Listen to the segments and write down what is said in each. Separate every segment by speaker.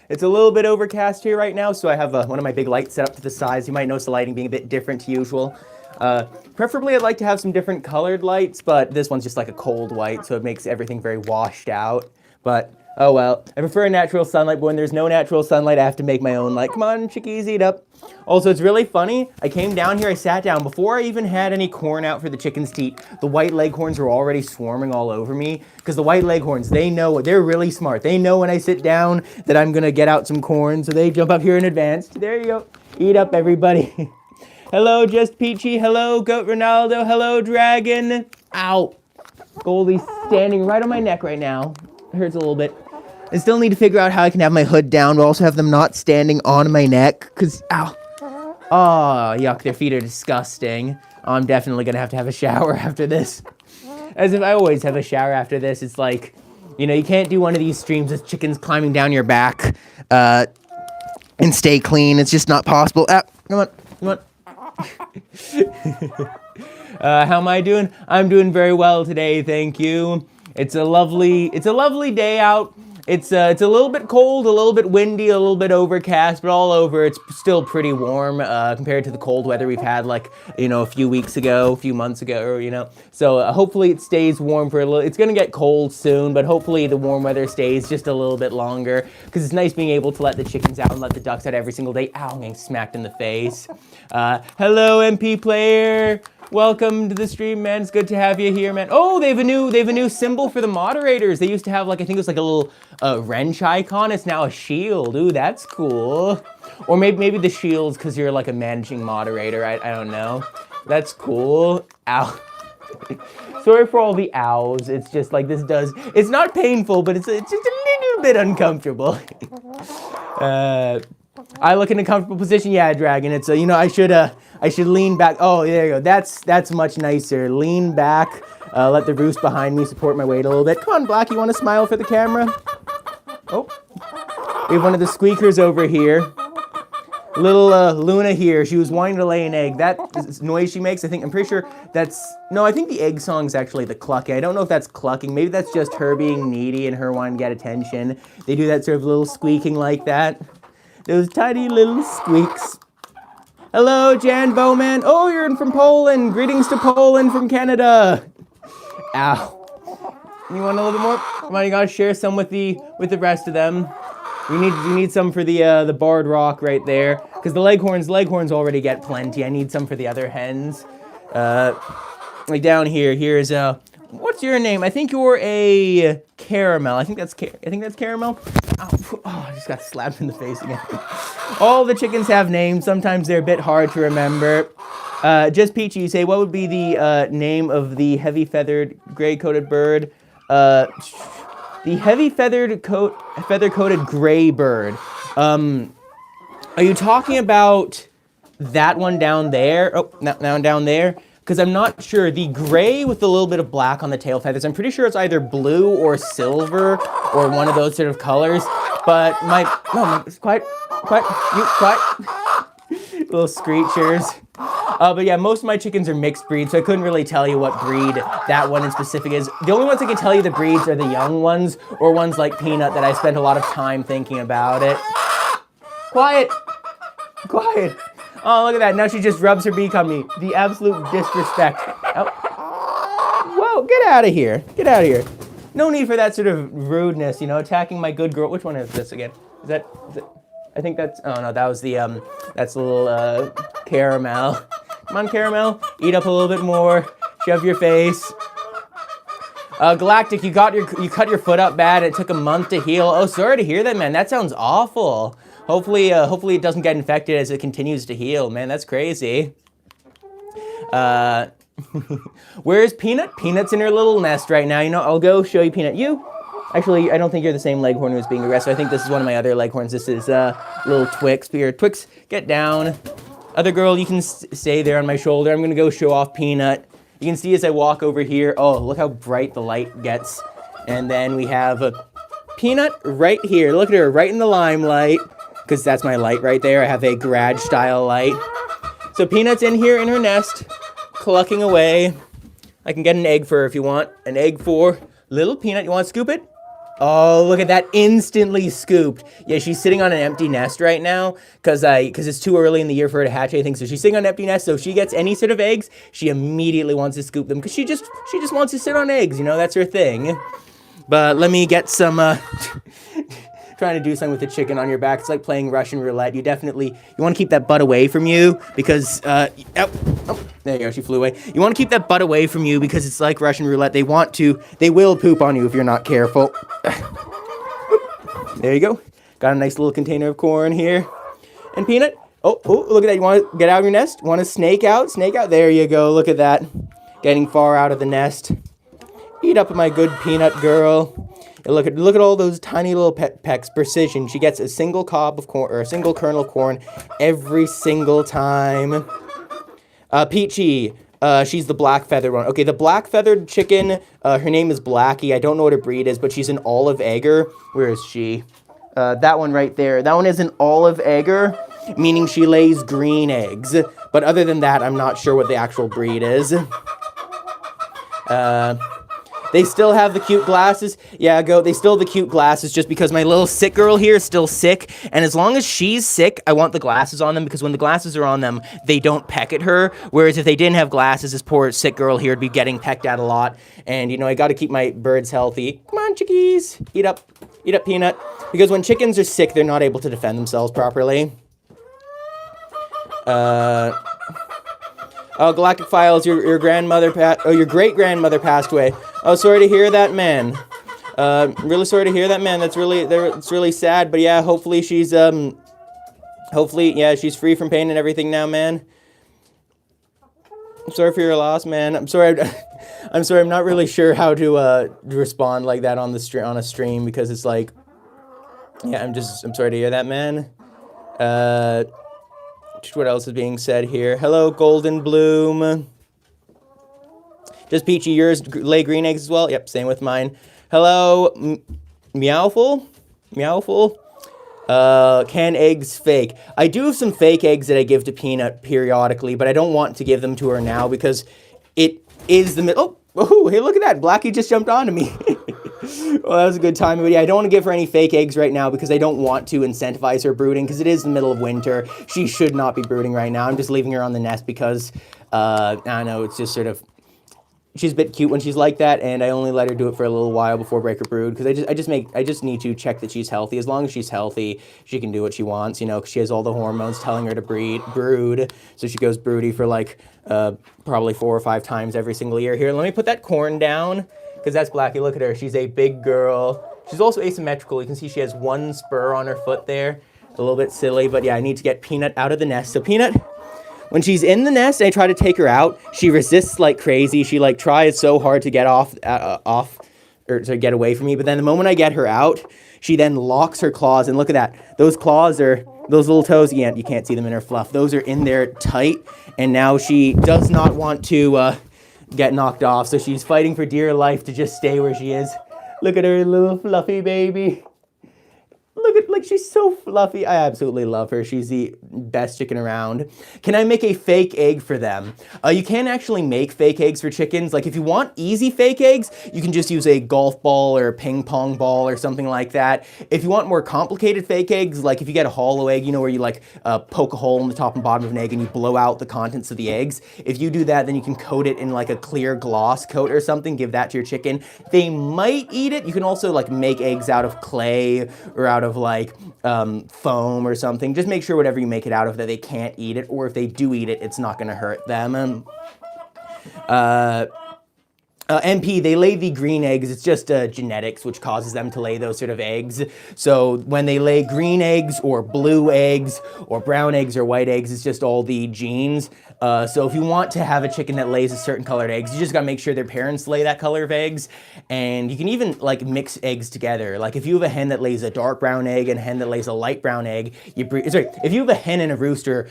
Speaker 1: It's a little bit overcast here right now, so I have one of my big lights set up to the sides. You might notice the lighting being a bit different to usual. Preferably, I'd like to have some different colored lights, but this one's just like a cold white, so it makes everything very washed out. But, oh well. I prefer natural sunlight, but when there's no natural sunlight, I have to make my own light. Come on, chickies, eat up. Also, it's really funny. I came down here, I sat down. Before I even had any corn out for the chickens to eat, the white leghorns were already swarming all over me. Because the white leghorns, they know, they're really smart. They know when I sit down that I'm going to get out some corn, so they jump up here in advance. There you go. Eat up, everybody. Hello, Just Peachy. Hello, Goat Ronaldo. Hello, Dragon. Ow. Goldie's standing right on my neck right now. It hurts a little bit. I still need to figure out how I can have my hood down, but also have them not standing on my neck, because, ow. Oh, yuck, their feet are disgusting. I'm definitely going to have a shower after this. As if I always have a shower after this. It's like, you know, you can't do one of these streams with chickens climbing down your back and stay clean. It's just not possible. Ah, come on, come on. How am I doing? I'm doing very well today, thank you. It's a lovely day out. It's a little bit cold, a little bit windy, a little bit overcast, but all over it's still pretty warm compared to the cold weather we've had, like, you know, a few months ago, you know. So hopefully it stays warm for a little. It's gonna get cold soon, but hopefully the warm weather stays just a little bit longer, because it's nice being able to let the chickens out and let the ducks out every single day. Ow, I'm getting smacked in the face. Hello, MP player. Welcome to the stream, man. It's good to have you here, man. Oh, they have a new symbol for the moderators. They used to have, like, I think it was like a little wrench icon. It's now a shield. Ooh, that's cool. Or maybe the shield's because you're like a managing moderator. I don't know. That's cool. Ow. Sorry for all the ows. It's just like it's not painful, but it's just a little bit uncomfortable. I look in a comfortable position. Yeah, Dragon. It's you know, I should lean back. Oh, there you go. That's much nicer. Lean back. Let the roost behind me support my weight a little bit. Come on, Black. You want to smile for the camera? Oh, we have one of the squeakers over here. Little Luna here. She was wanting to lay an egg. That noise she makes, I'm pretty sure I think the egg song is actually the clucking. I don't know if that's clucking. Maybe that's just her being needy and her wanting to get attention. They do that sort of little squeaking like that. Those tiny little squeaks. Hello, Jan Bowman. Oh, you're in from Poland. Greetings to Poland from Canada. Ow. You want a little bit more? Come on, you gotta share some with the rest of them. You need some for the barred rock right there, because the leghorns already get plenty. I need some for the other hens. Like down here. Here's what's your name? I think you're a Caramel. I think that's Caramel. Oh, I just got slapped in the face again. All the chickens have names. Sometimes they're a bit hard to remember. Just Peachy, you say, what would be the name of the heavy-feathered, gray-coated bird? The heavy feather-coated gray bird. Are you talking about that one down there? Oh, now down there? Because I'm not sure. The gray with a little bit of black on the tail feathers, I'm pretty sure it's either blue or silver or one of those sort of colors. But it's quiet. Little screechers. But yeah, most of my chickens are mixed breeds, so I couldn't really tell you what breed that one in specific is. The only ones I can tell you the breeds are the young ones, or ones like Peanut that I spent a lot of time thinking about it. Quiet. Oh, look at that. Now she just rubs her beak on me. The absolute disrespect. Oh. Whoa, get out of here. No need for that sort of rudeness, you know, attacking my good girl. Which one is this again? Is it? I think that's, oh no, that was that's a little, Caramel. Come on, Caramel. Eat up a little bit more. Shove your face. Galactic, you cut your foot up bad. It took a month to heal. Oh, sorry to hear that, man. That sounds awful. Hopefully it doesn't get infected as it continues to heal. Man, that's crazy. Where's Peanut? Peanut's in her little nest right now. You know, I'll go show you Peanut. Actually, I don't think you're the same leghorn who's being aggressive. I think this is one of my other leghorns. This is little Twix. Here, Twix, get down. Other girl, you can stay there on my shoulder. I'm going to go show off Peanut. You can see as I walk over here, oh, look how bright the light gets. And then we have Peanut right here. Look at her, right in the limelight, because that's my light right there. I have a garage-style light. So Peanut's in here in her nest, clucking away. I can get an egg for her if you want. An egg for little Peanut. You want to scoop it? Oh, look at that, instantly scooped. Yeah, she's sitting on an empty nest right now because it's too early in the year for her to hatch anything. So she's sitting on an empty nest. So if she gets any sort of eggs, she immediately wants to scoop them because she just wants to sit on eggs. You know, that's her thing. But let me get some. Trying to do something with the chicken on your back. It's like playing Russian roulette. You want to keep that butt away from you because there you go, she flew away. You want to keep that butt away from you because it's like Russian roulette. They will poop on you if you're not careful. There you go. Got a nice little container of corn here. And Peanut. Oh, look at that. You want to get out of your nest? Want to snake out? Snake out. There you go. Look at that. Getting far out of the nest. Eat up, my good Peanut girl. Look at all those tiny little pecks. Precision. She gets a single cob of corn, or a single kernel of corn every single time. Peachy. She's the black feathered one. Okay, the black feathered chicken, her name is Blackie. I don't know what her breed is, but she's an olive egger. Where is she? That one right there. That one is an olive egger, meaning she lays green eggs. But other than that, I'm not sure what the actual breed is. They still have the cute glasses. Yeah, they still have the cute glasses just because my little sick girl here is still sick. And as long as she's sick, I want the glasses on them because when the glasses are on them, they don't peck at her. Whereas if they didn't have glasses, this poor sick girl here would be getting pecked at a lot. And, you know, I got to keep my birds healthy. Come on, chickies. Eat up, Peanut. Because when chickens are sick, they're not able to defend themselves properly. Oh, Galactic Files, your your great grandmother passed away. Oh, sorry to hear that, man. Really sorry to hear that, man. It's really sad. But yeah, hopefully she's she's free from pain and everything now, man. I'm sorry for your loss, man. I'm sorry. I'm sorry. I'm not really sure how to respond like that on a stream because it's like, yeah. I'm sorry to hear that, man. What else is being said here? Hello, Golden Bloom. Does Peachy yours lay green eggs as well? Yep, same with mine. Hello, Meowful. Can eggs fake? I do have some fake eggs that I give to Peanut periodically, but I don't want to give them to her now because it is the middle. Oh, hey, look at that. Blackie just jumped onto me. Well, that was a good time. But yeah, I don't want to give her any fake eggs right now because I don't want to incentivize her brooding because it is the middle of winter. She should not be brooding right now. I'm just leaving her on the nest because, I don't know, it's just sort of, she's a bit cute when she's like that, and I only let her do it for a little while before break her brood because I just need to check that she's healthy. As long as she's healthy, she can do what she wants, you know, because she has all the hormones telling her to brood. So she goes broody for like probably 4 or 5 times every single year. Here, let me put that corn down. Because that's Blackie. Look at her. She's a big girl. She's also asymmetrical. You can see she has one spur on her foot there. A little bit silly, but yeah, I need to get Peanut out of the nest. So Peanut, when she's in the nest and I try to take her out, she resists like crazy. She like tries so hard to get off or to get away from me. But then the moment I get her out, she then locks her claws. And look at that. Those claws are, those little toes, you can't see them in her fluff. Those are in there tight. And now she does not want to get knocked off, so she's fighting for dear life to just stay where she is. Look at her little fluffy baby. Look at, like, she's so fluffy. I absolutely love her. She's the best chicken around. Can I make a fake egg for them? You can actually make fake eggs for chickens. Like, if you want easy fake eggs, you can just use a golf ball or a ping pong ball or something like that. If you want more complicated fake eggs, like if you get a hollow egg, you know, where you like poke a hole in the top and bottom of an egg and you blow out the contents of the eggs. If you do that, then you can coat it in like a clear gloss coat or something. Give that to your chicken. They might eat it. You can also like make eggs out of clay or out of like foam or something. Just make sure whatever you make it out of that they can't eat it, or if they do eat it, it's not going to hurt them. MP, they lay the green eggs. It's just genetics which causes them to lay those sort of eggs. So when they lay green eggs or blue eggs or brown eggs or white eggs, it's just all the genes. So if you want to have a chicken that lays a certain colored eggs, you just gotta make sure their parents lay that color of eggs. And you can even like mix eggs together. Like if you have a hen that lays a dark brown egg and a hen that lays a light brown egg, if you have a hen and a rooster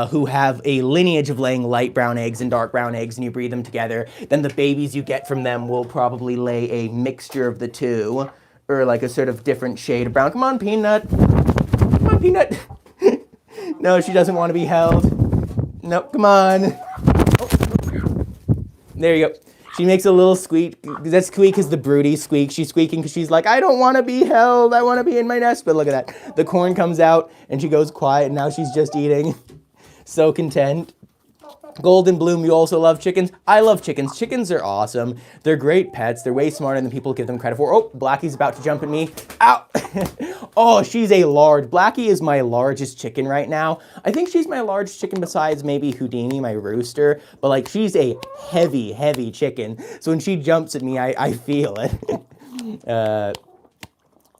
Speaker 1: who have a lineage of laying light brown eggs and dark brown eggs and you breed them together, then the babies you get from them will probably lay a mixture of the two, or like a sort of different shade of brown. Come on, Peanut. Come on, Peanut. No, she doesn't want to be held. Nope, come on. Oh. There you go. She makes a little squeak. That squeak is the broody squeak. She's squeaking because she's like, I don't want to be held. I want to be in my nest. But look at that. The corn comes out and she goes quiet. And now she's just eating. So content. Golden Bloom, you also love chickens? I love chickens. Chickens are awesome. They're great pets. They're way smarter than people give them credit for. Oh, Blackie's about to jump at me. Ow! Oh, she's a large. Blackie is my largest chicken right now. I think she's my largest chicken besides maybe Houdini, my rooster. But like, she's a heavy, heavy chicken. So when she jumps at me, I feel it.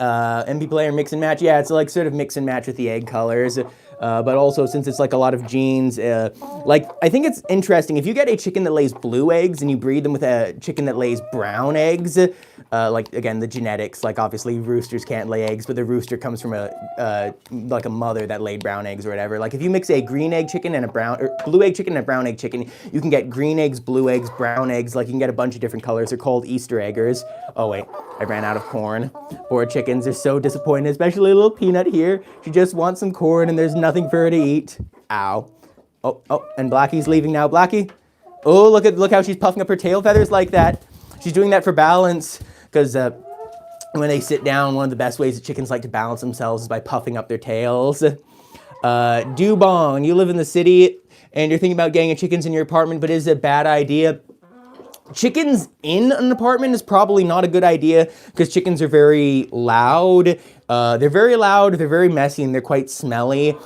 Speaker 1: MP player mix and match. Yeah, it's like sort of mix and match with the egg colors. But also since it's like a lot of genes, like I think it's interesting if you get a chicken that lays blue eggs and you breed them with a chicken that lays brown eggs, like again the genetics, like obviously roosters can't lay eggs, but the rooster comes from like a mother that laid brown eggs or whatever. Like if you mix a green egg chicken and a blue egg chicken and a brown egg chicken, you can get green eggs, blue eggs, brown eggs. Like you can get a bunch of different colors. They're called Easter eggers. Oh wait, I ran out of corn. Poor chickens are so disappointed, especially little Peanut here. She just wants some corn and there's nothing for her to eat. Ow. Oh, and Blackie's leaving now. Blackie. Oh, look how she's puffing up her tail feathers like that. She's doing that for balance, because when they sit down, one of the best ways that chickens like to balance themselves is by puffing up their tails. Dubong, you live in the city and you're thinking about getting chickens in your apartment, but is it a bad idea? Chickens in an apartment is probably not a good idea because chickens are very loud. They're very loud, they're very messy, and they're quite smelly.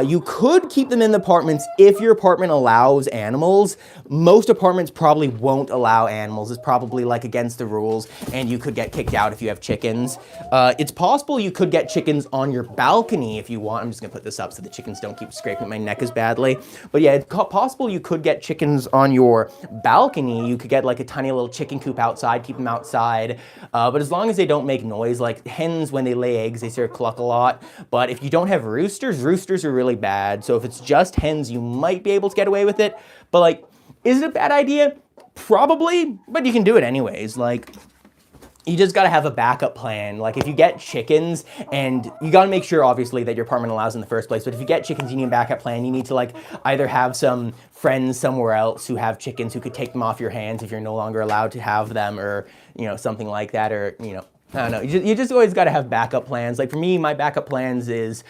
Speaker 1: You could keep them in the apartments if your apartment allows animals. Most apartments probably won't allow animals. It's probably like against the rules, and you could get kicked out if you have chickens. It's possible you could get chickens on your balcony if you want. I'm just gonna put this up so the chickens don't keep scraping my neck as badly. But yeah, it's possible you could get chickens on your balcony. You could get like a tiny little chicken coop outside, keep them outside. But as long as they don't make noise, like hens when they lay eggs, they sort of cluck a lot. But if you don't have roosters, roosters are really bad. So if it's just hens, you might be able to get away with it. But like, is it a bad idea? Probably, but you can do it anyways. Like, you just gotta have a backup plan. Like if you get chickens, and you gotta make sure obviously that your apartment allows in the first place, but if you get chickens, you need a backup plan. You need to like either have some friends somewhere else who have chickens who could take them off your hands if you're no longer allowed to have them, or, you know, something like that, or, you know, I don't know. You just always gotta have backup plans. Like for me, my backup plans is,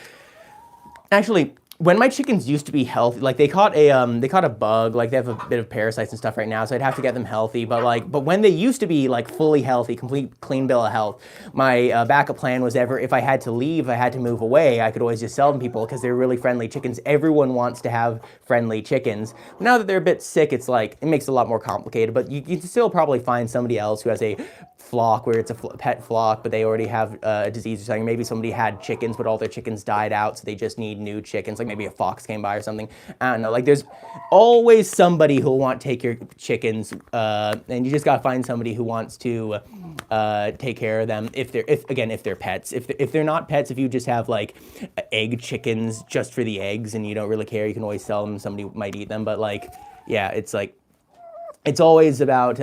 Speaker 1: actually, when my chickens used to be healthy, like they caught a bug, like they have a bit of parasites and stuff right now, so I'd have to get them healthy. But when they used to be like fully healthy, complete clean bill of health, my backup plan was if I had to leave, I had to move away, I could always just sell them to people because they're really friendly chickens. Everyone wants to have friendly chickens. But now that they're a bit sick, it's like, it makes it a lot more complicated, but you can still probably find somebody else who has a flock where it's a pet flock, but they already have a disease or something. Maybe somebody had chickens, but all their chickens died out, so they just need new chickens. Like maybe a fox came by or something. I don't know. Like there's always somebody who'll want to take your chickens, and you just gotta find somebody who wants to take care of them. If they're pets. If they're not pets, if you just have like egg chickens just for the eggs and you don't really care, you can always sell them. Somebody might eat them, but like, yeah, it's like, it's always about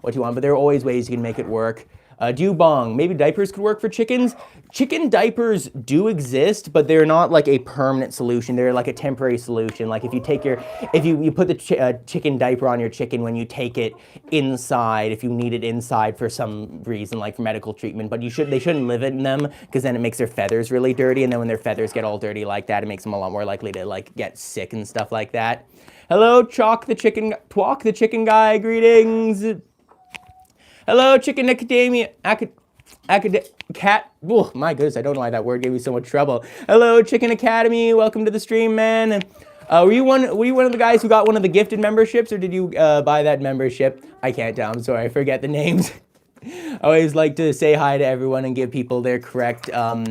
Speaker 1: what you want, but there are always ways you can make it work. Dubong, maybe diapers could work for chickens. Chicken diapers do exist, but they're not like a permanent solution. They're like a temporary solution. Like if you take you put the chicken diaper on your chicken when you take it inside, if you need it inside for some reason, like for medical treatment, but they shouldn't live in them because then it makes their feathers really dirty, and then when their feathers get all dirty like that, it makes them a lot more likely to like get sick and stuff like that. Hello, Twalk the chicken guy, greetings. Hello, Chicken Academia, Cat, oh my goodness, I don't know why that word gave me so much trouble. Hello, Chicken Academy, welcome to the stream, man. Were you one of the guys who got one of the gifted memberships, or did you buy that membership? I can't tell, I'm sorry, I forget the names. I always like to say hi to everyone and give people their correct, oh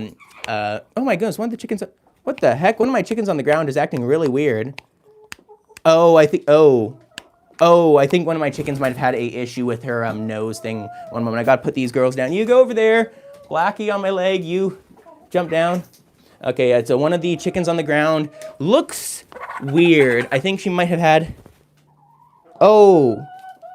Speaker 1: my goodness, one of the chickens, what the heck? One of my chickens on the ground is acting really weird. I think one of my chickens might have had a issue with her nose thing. One moment, I gotta put these girls down. You go over there. Blackie on my leg, you jump down. Okay, so one of the chickens on the ground looks weird. I think she might have had, oh,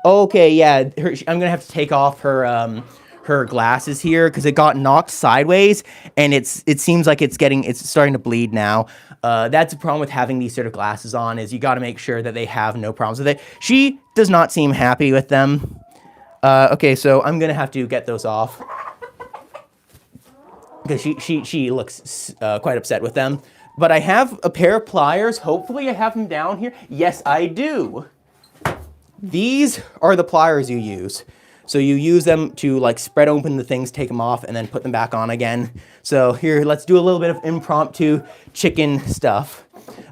Speaker 1: okay, yeah. I'm gonna have to take off her her glasses here because it got knocked sideways, and it seems like it's starting to bleed now. That's a problem with having these sort of glasses on, is you got to make sure that they have no problems with it. She does not seem happy with them. Okay, so I'm gonna have to get those off because she looks quite upset with them. But I have a pair of pliers. Hopefully I have them down here. Yes, I do. These are the pliers you use. So you use them to like spread open the things, take them off, and then put them back on again. So here, let's do a little bit of impromptu chicken stuff.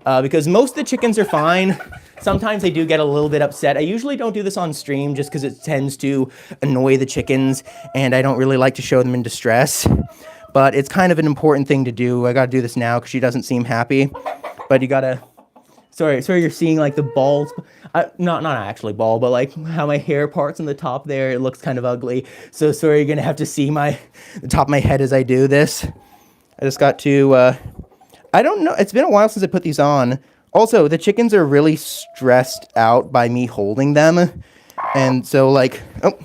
Speaker 1: Because most of the chickens are fine. Sometimes they do get a little bit upset. I usually don't do this on stream just because it tends to annoy the chickens, and I don't really like to show them in distress. But it's kind of an important thing to do. I gotta do this now because she doesn't seem happy. But you gotta, sorry, you're seeing like the balls, not actually bald, but like how my hair parts on the top there, it looks kind of ugly. So sorry, you're gonna have to see the top of my head as I do this. I just got to, I don't know, it's been a while since I put these on. Also, the chickens are really stressed out by me holding them. And so like, oh,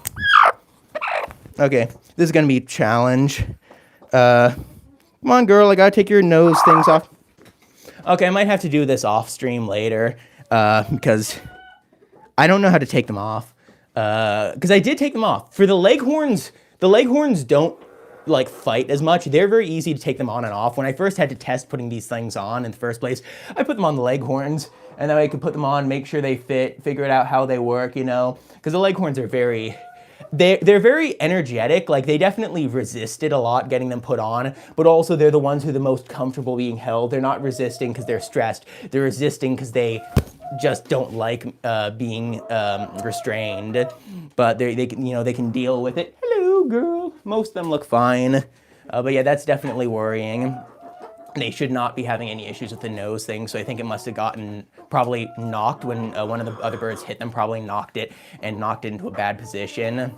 Speaker 1: okay, this is gonna be a challenge. Come on, girl, I gotta take your nose things off. Okay, I might have to do this off stream later, because I don't know how to take them off. Because I did take them off. For the leghorns don't like fight as much. They're very easy to take them on and off. When I first had to test putting these things on in the first place, I put them on the leghorns, and then I could put them on, make sure they fit, figure it out how they work, you know? Because the leghorns are they're very energetic. Like, they definitely resisted a lot getting them put on, but also they're the ones who are the most comfortable being held. They're not resisting because they're stressed. They're resisting because they just don't like being restrained. But they can deal with it. Hello, girl. Most of them look fine. But yeah, that's definitely worrying. They should not be having any issues with the nose thing, so I think it must have gotten probably knocked when one of the other birds hit them, probably knocked it into a bad position.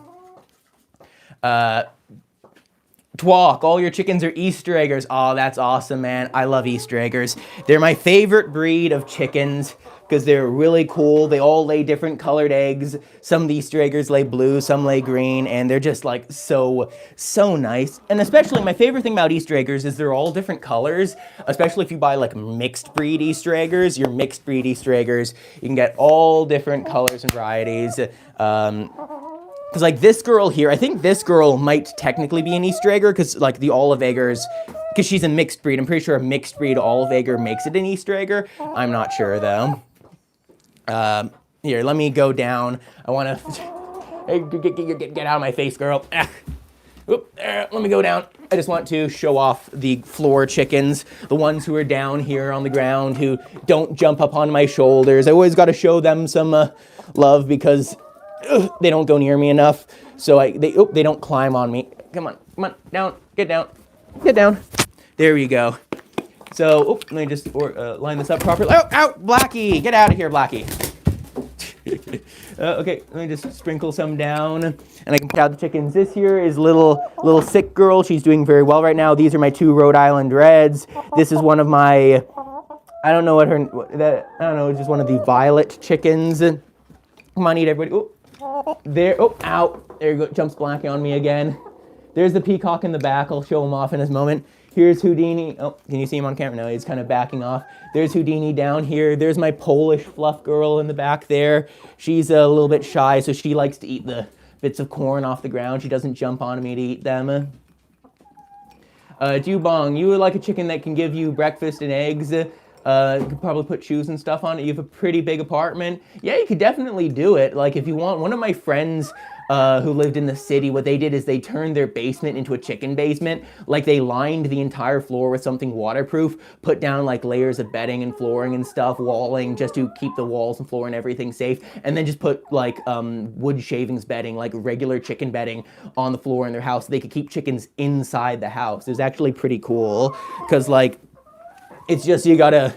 Speaker 1: Twalk, all your chickens are Easter eggers. Oh, that's awesome, man. I love Easter eggers. They're my favorite breed of chickens because they're really cool. They all lay different colored eggs. Some of the Easter eggers lay blue, some lay green, and they're just like so nice. And especially my favorite thing about Easter eggers is they're all different colors, especially if you buy like mixed breed Easter eggers. Your mixed breed Easter eggers, you can get all different colors and varieties. Because like this girl here, I think this girl might technically be an Easter egger because like the olive eggers, because she's a mixed breed. I'm pretty sure a mixed breed olive egger makes it an Easter egger. I'm not sure though. Here, let me go down. I want to hey, get out of my face, girl. Oop, let me go down. I just want to show off the floor chickens, the ones who are down here on the ground, who don't jump up on my shoulders. I always got to show them some love because they don't go near me enough. So they don't climb on me. Come on, down, get down. There we go. So, let me just line this up properly. Oh, out, Blackie! Get out of here, Blackie. Okay, let me just sprinkle some down, and I can put out the chickens. This here is little sick girl. She's doing very well right now. These are my 2 Rhode Island Reds. This is one of my, I don't know, it's just one of the violet chickens. Come on, eat everybody. Oh, there, out. There you go, jumps Blackie on me again. There's the peacock in the back. I'll show him off in a moment. Here's Houdini. Oh, can you see him on camera? No, he's kind of backing off. There's Houdini down here. There's my Polish fluff girl in the back there. She's a little bit shy, so she likes to eat the bits of corn off the ground. She doesn't jump on me to eat them. Jubong, you would like a chicken that can give you breakfast and eggs. You could probably put shoes and stuff on it. You have a pretty big apartment. Yeah, you could definitely do it. Like if you want, one of my friends who lived in the city, what they did is they turned their basement into a chicken basement. Like they lined the entire floor with something waterproof, put down like layers of bedding and flooring and stuff, walling just to keep the walls and floor and everything safe, and then just put like wood shavings bedding, like regular chicken bedding on the floor in their house so they could keep chickens inside the house. It was actually pretty cool because like it's just because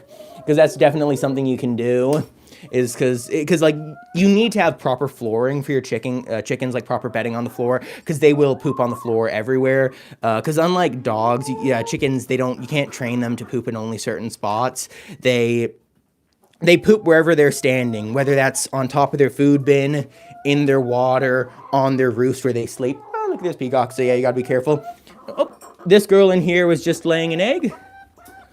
Speaker 1: that's definitely something you can do. Is because like you need to have proper flooring for your chickens, like proper bedding on the floor, because they will poop on the floor everywhere. Because unlike dogs, chickens, you can't train them to poop in only certain spots. They poop wherever they're standing, whether that's on top of their food bin, in their water, on their roost where they sleep. Oh, look at this peacock. So yeah, you gotta be careful. Oh, this girl in here was just laying an egg.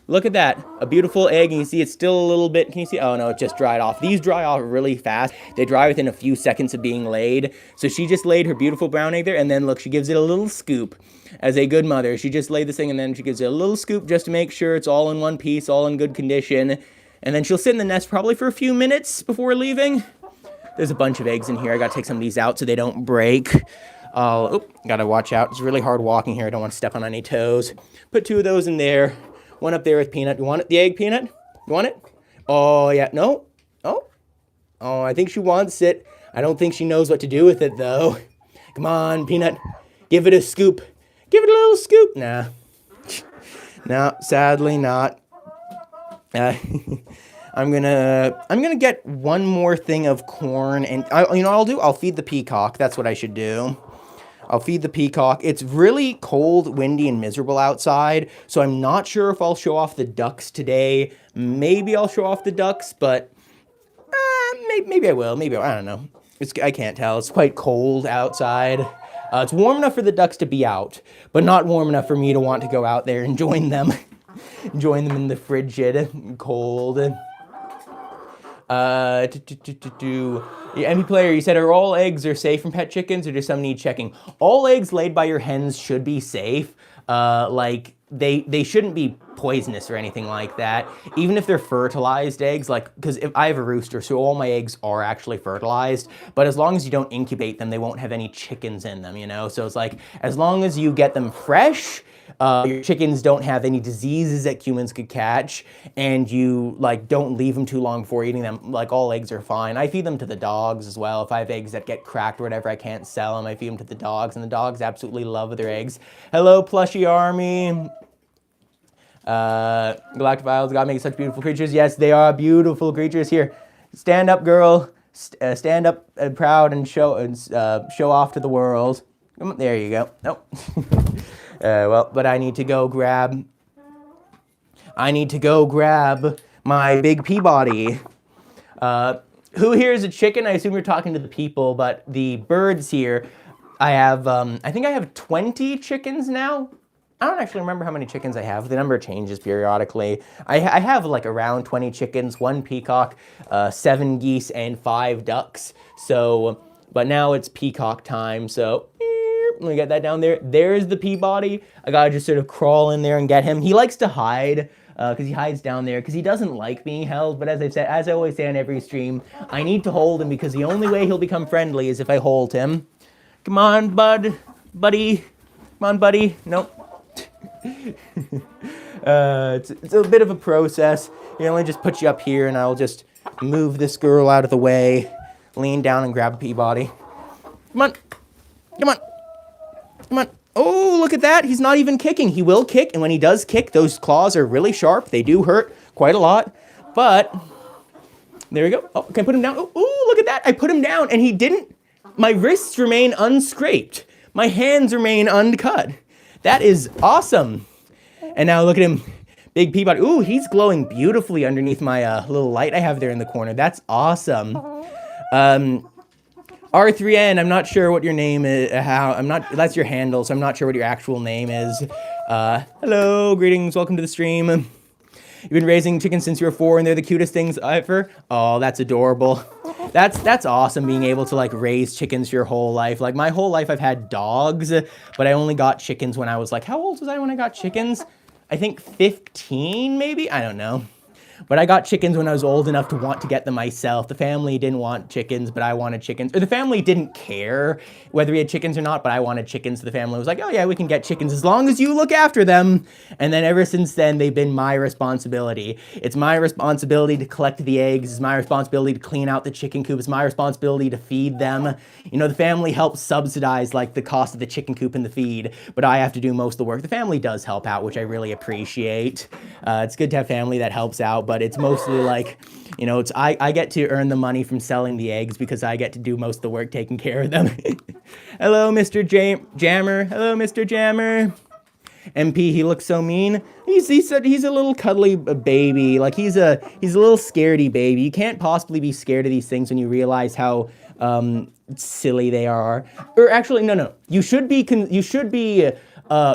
Speaker 1: Look at that, a beautiful egg, and you see it's still a little bit, can you see? Oh no, it just dried off. These dry off really fast. They dry within a few seconds of being laid. So she just laid her beautiful brown egg there, and then look, she gives it a little scoop. As a good mother, she just laid this thing, and then she gives it a little scoop just to make sure it's all in one piece, all in good condition. And then she'll sit in the nest probably for a few minutes before leaving. There's a bunch of eggs in here. I gotta take some of these out so they don't break. Gotta watch out. It's really hard walking here. I don't want to step on any toes. Put 2 of those in there. One up there with Peanut. You want it? The egg, Peanut? You want it? Oh, yeah. No? Oh, I think she wants it. I don't think she knows what to do with it, though. Come on, Peanut. Give it a scoop. Give it a little scoop. Nah. No, sadly not. I'm gonna get one more thing of corn, and I'll feed the peacock. That's what I should do. I'll feed the peacock. It's really cold, windy, and miserable outside, so I'm not sure if I'll show off the ducks today. Maybe I'll show off the ducks, but maybe I will. Maybe I don't know. I can't tell. It's quite cold outside. It's warm enough for the ducks to be out, but not warm enough for me to want to go out there and join them. Join them in the frigid cold. MP player, you said, are all eggs safe from pet chickens, or do some need checking? All eggs laid by your hens should be safe. They shouldn't be poisonous or anything like that. Even if they're fertilized eggs, because if I have a rooster, so all my eggs are actually fertilized. But as long as you don't incubate them, they won't have any chickens in them, So it's as long as you get them fresh, your chickens don't have any diseases that humans could catch, and you don't leave them too long before eating them. All eggs are fine. I feed them to the dogs as well. If I have eggs that get cracked or whatever, I can't sell them. I feed them to the dogs, and the dogs absolutely love their eggs. Hello, plushy army. Galactophiles, God makes such beautiful creatures. Yes, they are beautiful creatures. Here, stand up, girl. Stand up proud and show off to the world. There you go. Nope. But I need to go grab my big Peabody. Who here is a chicken? I assume you're talking to the people, but the birds here, I think I have 20 chickens now. I don't actually remember how many chickens I have. The number changes periodically. I have around 20 chickens, 1 peacock, 7 geese, and 5 ducks. So, but now it's peacock time, so let me get that down there. There's the Peabody. I gotta just sort of crawl in there and get him. He likes to hide, because he hides down there, because he doesn't like being held. But as I always say on every stream, I need to hold him, because the only way he'll become friendly is if I hold him. Come on, buddy. Come on, buddy. Nope. It's a bit of a process. He only just put you up here, and I'll just move this girl out of the way, lean down and grab Peabody. Come on. Oh, look at that. He's not even kicking. He will kick, and when he does kick, those claws are really sharp. They do hurt quite a lot, but there we go. Oh, can I put him down? Oh, look at that. I put him down, and he didn't. My wrists remain unscraped. My hands remain uncut. That is awesome. And now look at him, big Peabody. Ooh, he's glowing beautifully underneath my little light I have there in the corner. That's awesome. R3N, I'm not sure what your name is. That's your handle, so I'm not sure what your actual name is. Hello, greetings, welcome to the stream. You've been raising chickens since you were 4, and they're the cutest things ever. Oh, that's adorable. That's awesome, being able to raise chickens your whole life. My whole life I've had dogs, but I only got chickens when I was how old was I when I got chickens? I think 15 maybe? I don't know. But I got chickens when I was old enough to want to get them myself. The family didn't want chickens, but I wanted chickens. Or the family didn't care whether we had chickens or not, but I wanted chickens. So the family was like, oh yeah, we can get chickens as long as you look after them. And then ever since then, they've been my responsibility. It's my responsibility to collect the eggs. It's my responsibility to clean out the chicken coop. It's my responsibility to feed them. The family helps subsidize the cost of the chicken coop and the feed, but I have to do most of the work. The family does help out, which I really appreciate. It's good to have family that helps out, but it's mostly I get to earn the money from selling the eggs because I get to do most of the work taking care of them. Hello, Mr. Jammer. Hello, Mr. Jammer. MP, he looks so mean. He's a little cuddly baby. He's a little scaredy baby. You can't possibly be scared of these things when you realize how silly they are. Or actually, no. You should be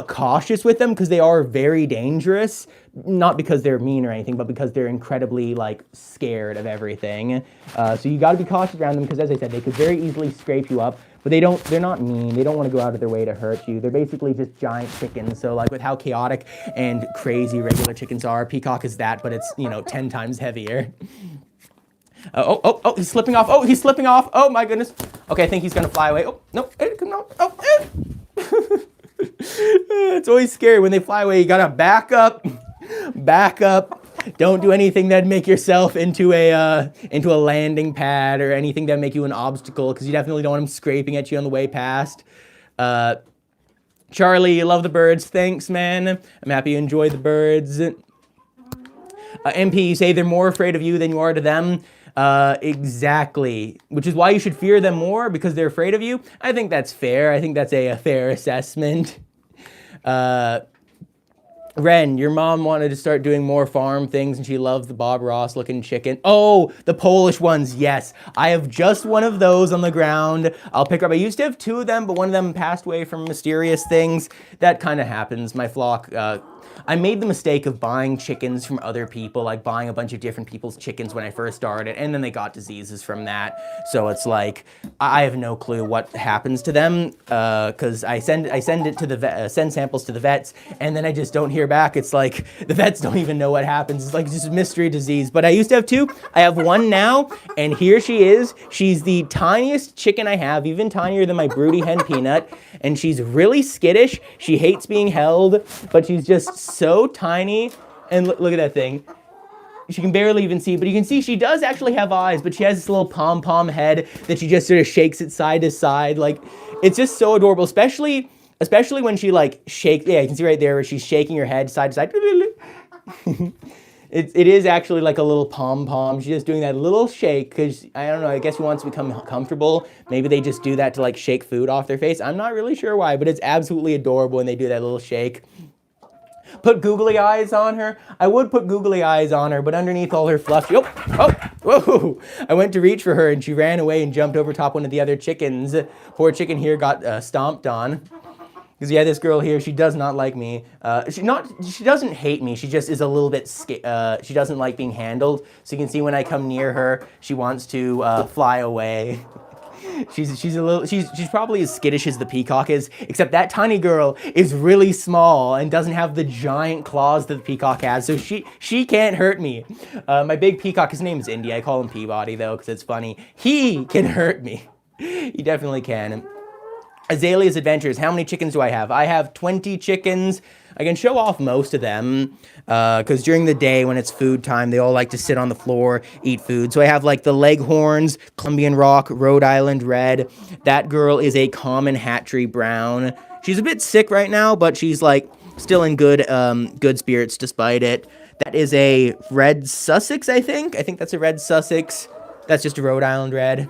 Speaker 1: cautious with them because they are very dangerous. Not because they're mean or anything, but because they're incredibly like scared of everything. So you got to be cautious around them because, as I said, they could very easily scrape you up. But they're not mean. They don't want to go out of their way to hurt you. They're basically just giant chickens. So like with how chaotic and crazy regular chickens are, peacock is that, but it's, 10 times heavier. He's slipping off. Oh, he's slipping off. Oh my goodness. Okay, I think he's gonna fly away. Oh, no, no. Oh, it's always scary when they fly away. You gotta back up. Don't do anything that'd make yourself into a landing pad or anything that'd make you an obstacle, because you definitely don't want them scraping at you on the way past. Charlie, you love the birds. Thanks, man. I'm happy you enjoy the birds. MP, you say they're more afraid of you than you are to them. Exactly. Which is why you should fear them more, because they're afraid of you. I think that's fair. I think that's a fair assessment. Ren, your mom wanted to start doing more farm things and she loves the Bob Ross looking chicken. Oh, the Polish ones, yes. I have just one of those on the ground. I'll pick up. I used to have 2 of them, but one of them passed away from mysterious things. That kind of happens. My flock, I made the mistake of buying chickens from other people, like buying a bunch of different people's chickens when I first started, and then they got diseases from that. So it's like, I have no clue what happens to them, because I send it to the send samples to the vets, and then I just don't hear back. It's like the vets don't even know what happens. It's like just a mystery disease. But I used to have 2. I have 1 now, and here she is. She's the tiniest chicken I have, even tinier than my broody hen Peanut, and she's really skittish. She hates being held, but she's just so tiny. And look at that thing. She can barely even see, but you can see she does actually have eyes, but she has this little pom-pom head that she just sort of shakes it side to side. Like, it's just so adorable, especially when she like shakes. Yeah, you can see right there where she's shaking her head side to side. It is actually like a little pom-pom. She's just doing that little shake because, I don't know, I guess she wants to become comfortable. Maybe they just do that to like shake food off their face. I'm not really sure why, but it's absolutely adorable when they do that little shake. Put googly eyes on her. I would put googly eyes on her, but underneath all her fluff, whoa! I went to reach for her and she ran away and jumped over top one of the other chickens. Poor chicken here got stomped on. Because yeah, this girl here, she does not like me. She doesn't hate me. She just is a little bit she doesn't like being handled. So you can see when I come near her, she wants to fly away. She's probably as skittish as the peacock is, except that tiny girl is really small and doesn't have the giant claws that the peacock has, so she can't hurt me. My big peacock, his name is Indy. I call him Peabody though, because it's funny. He can hurt me. He definitely can. Azalea's Adventures. How many chickens do I have? I have 20 chickens. I can show off most of them because during the day when it's food time, they all like to sit on the floor, eat food. So I have like the Leghorns, Columbian Rock, Rhode Island Red. That girl is a common Hatchery Brown. She's a bit sick right now, but she's like still in good spirits despite it. That is a Red Sussex, I think. I think that's a Red Sussex. That's just a Rhode Island Red.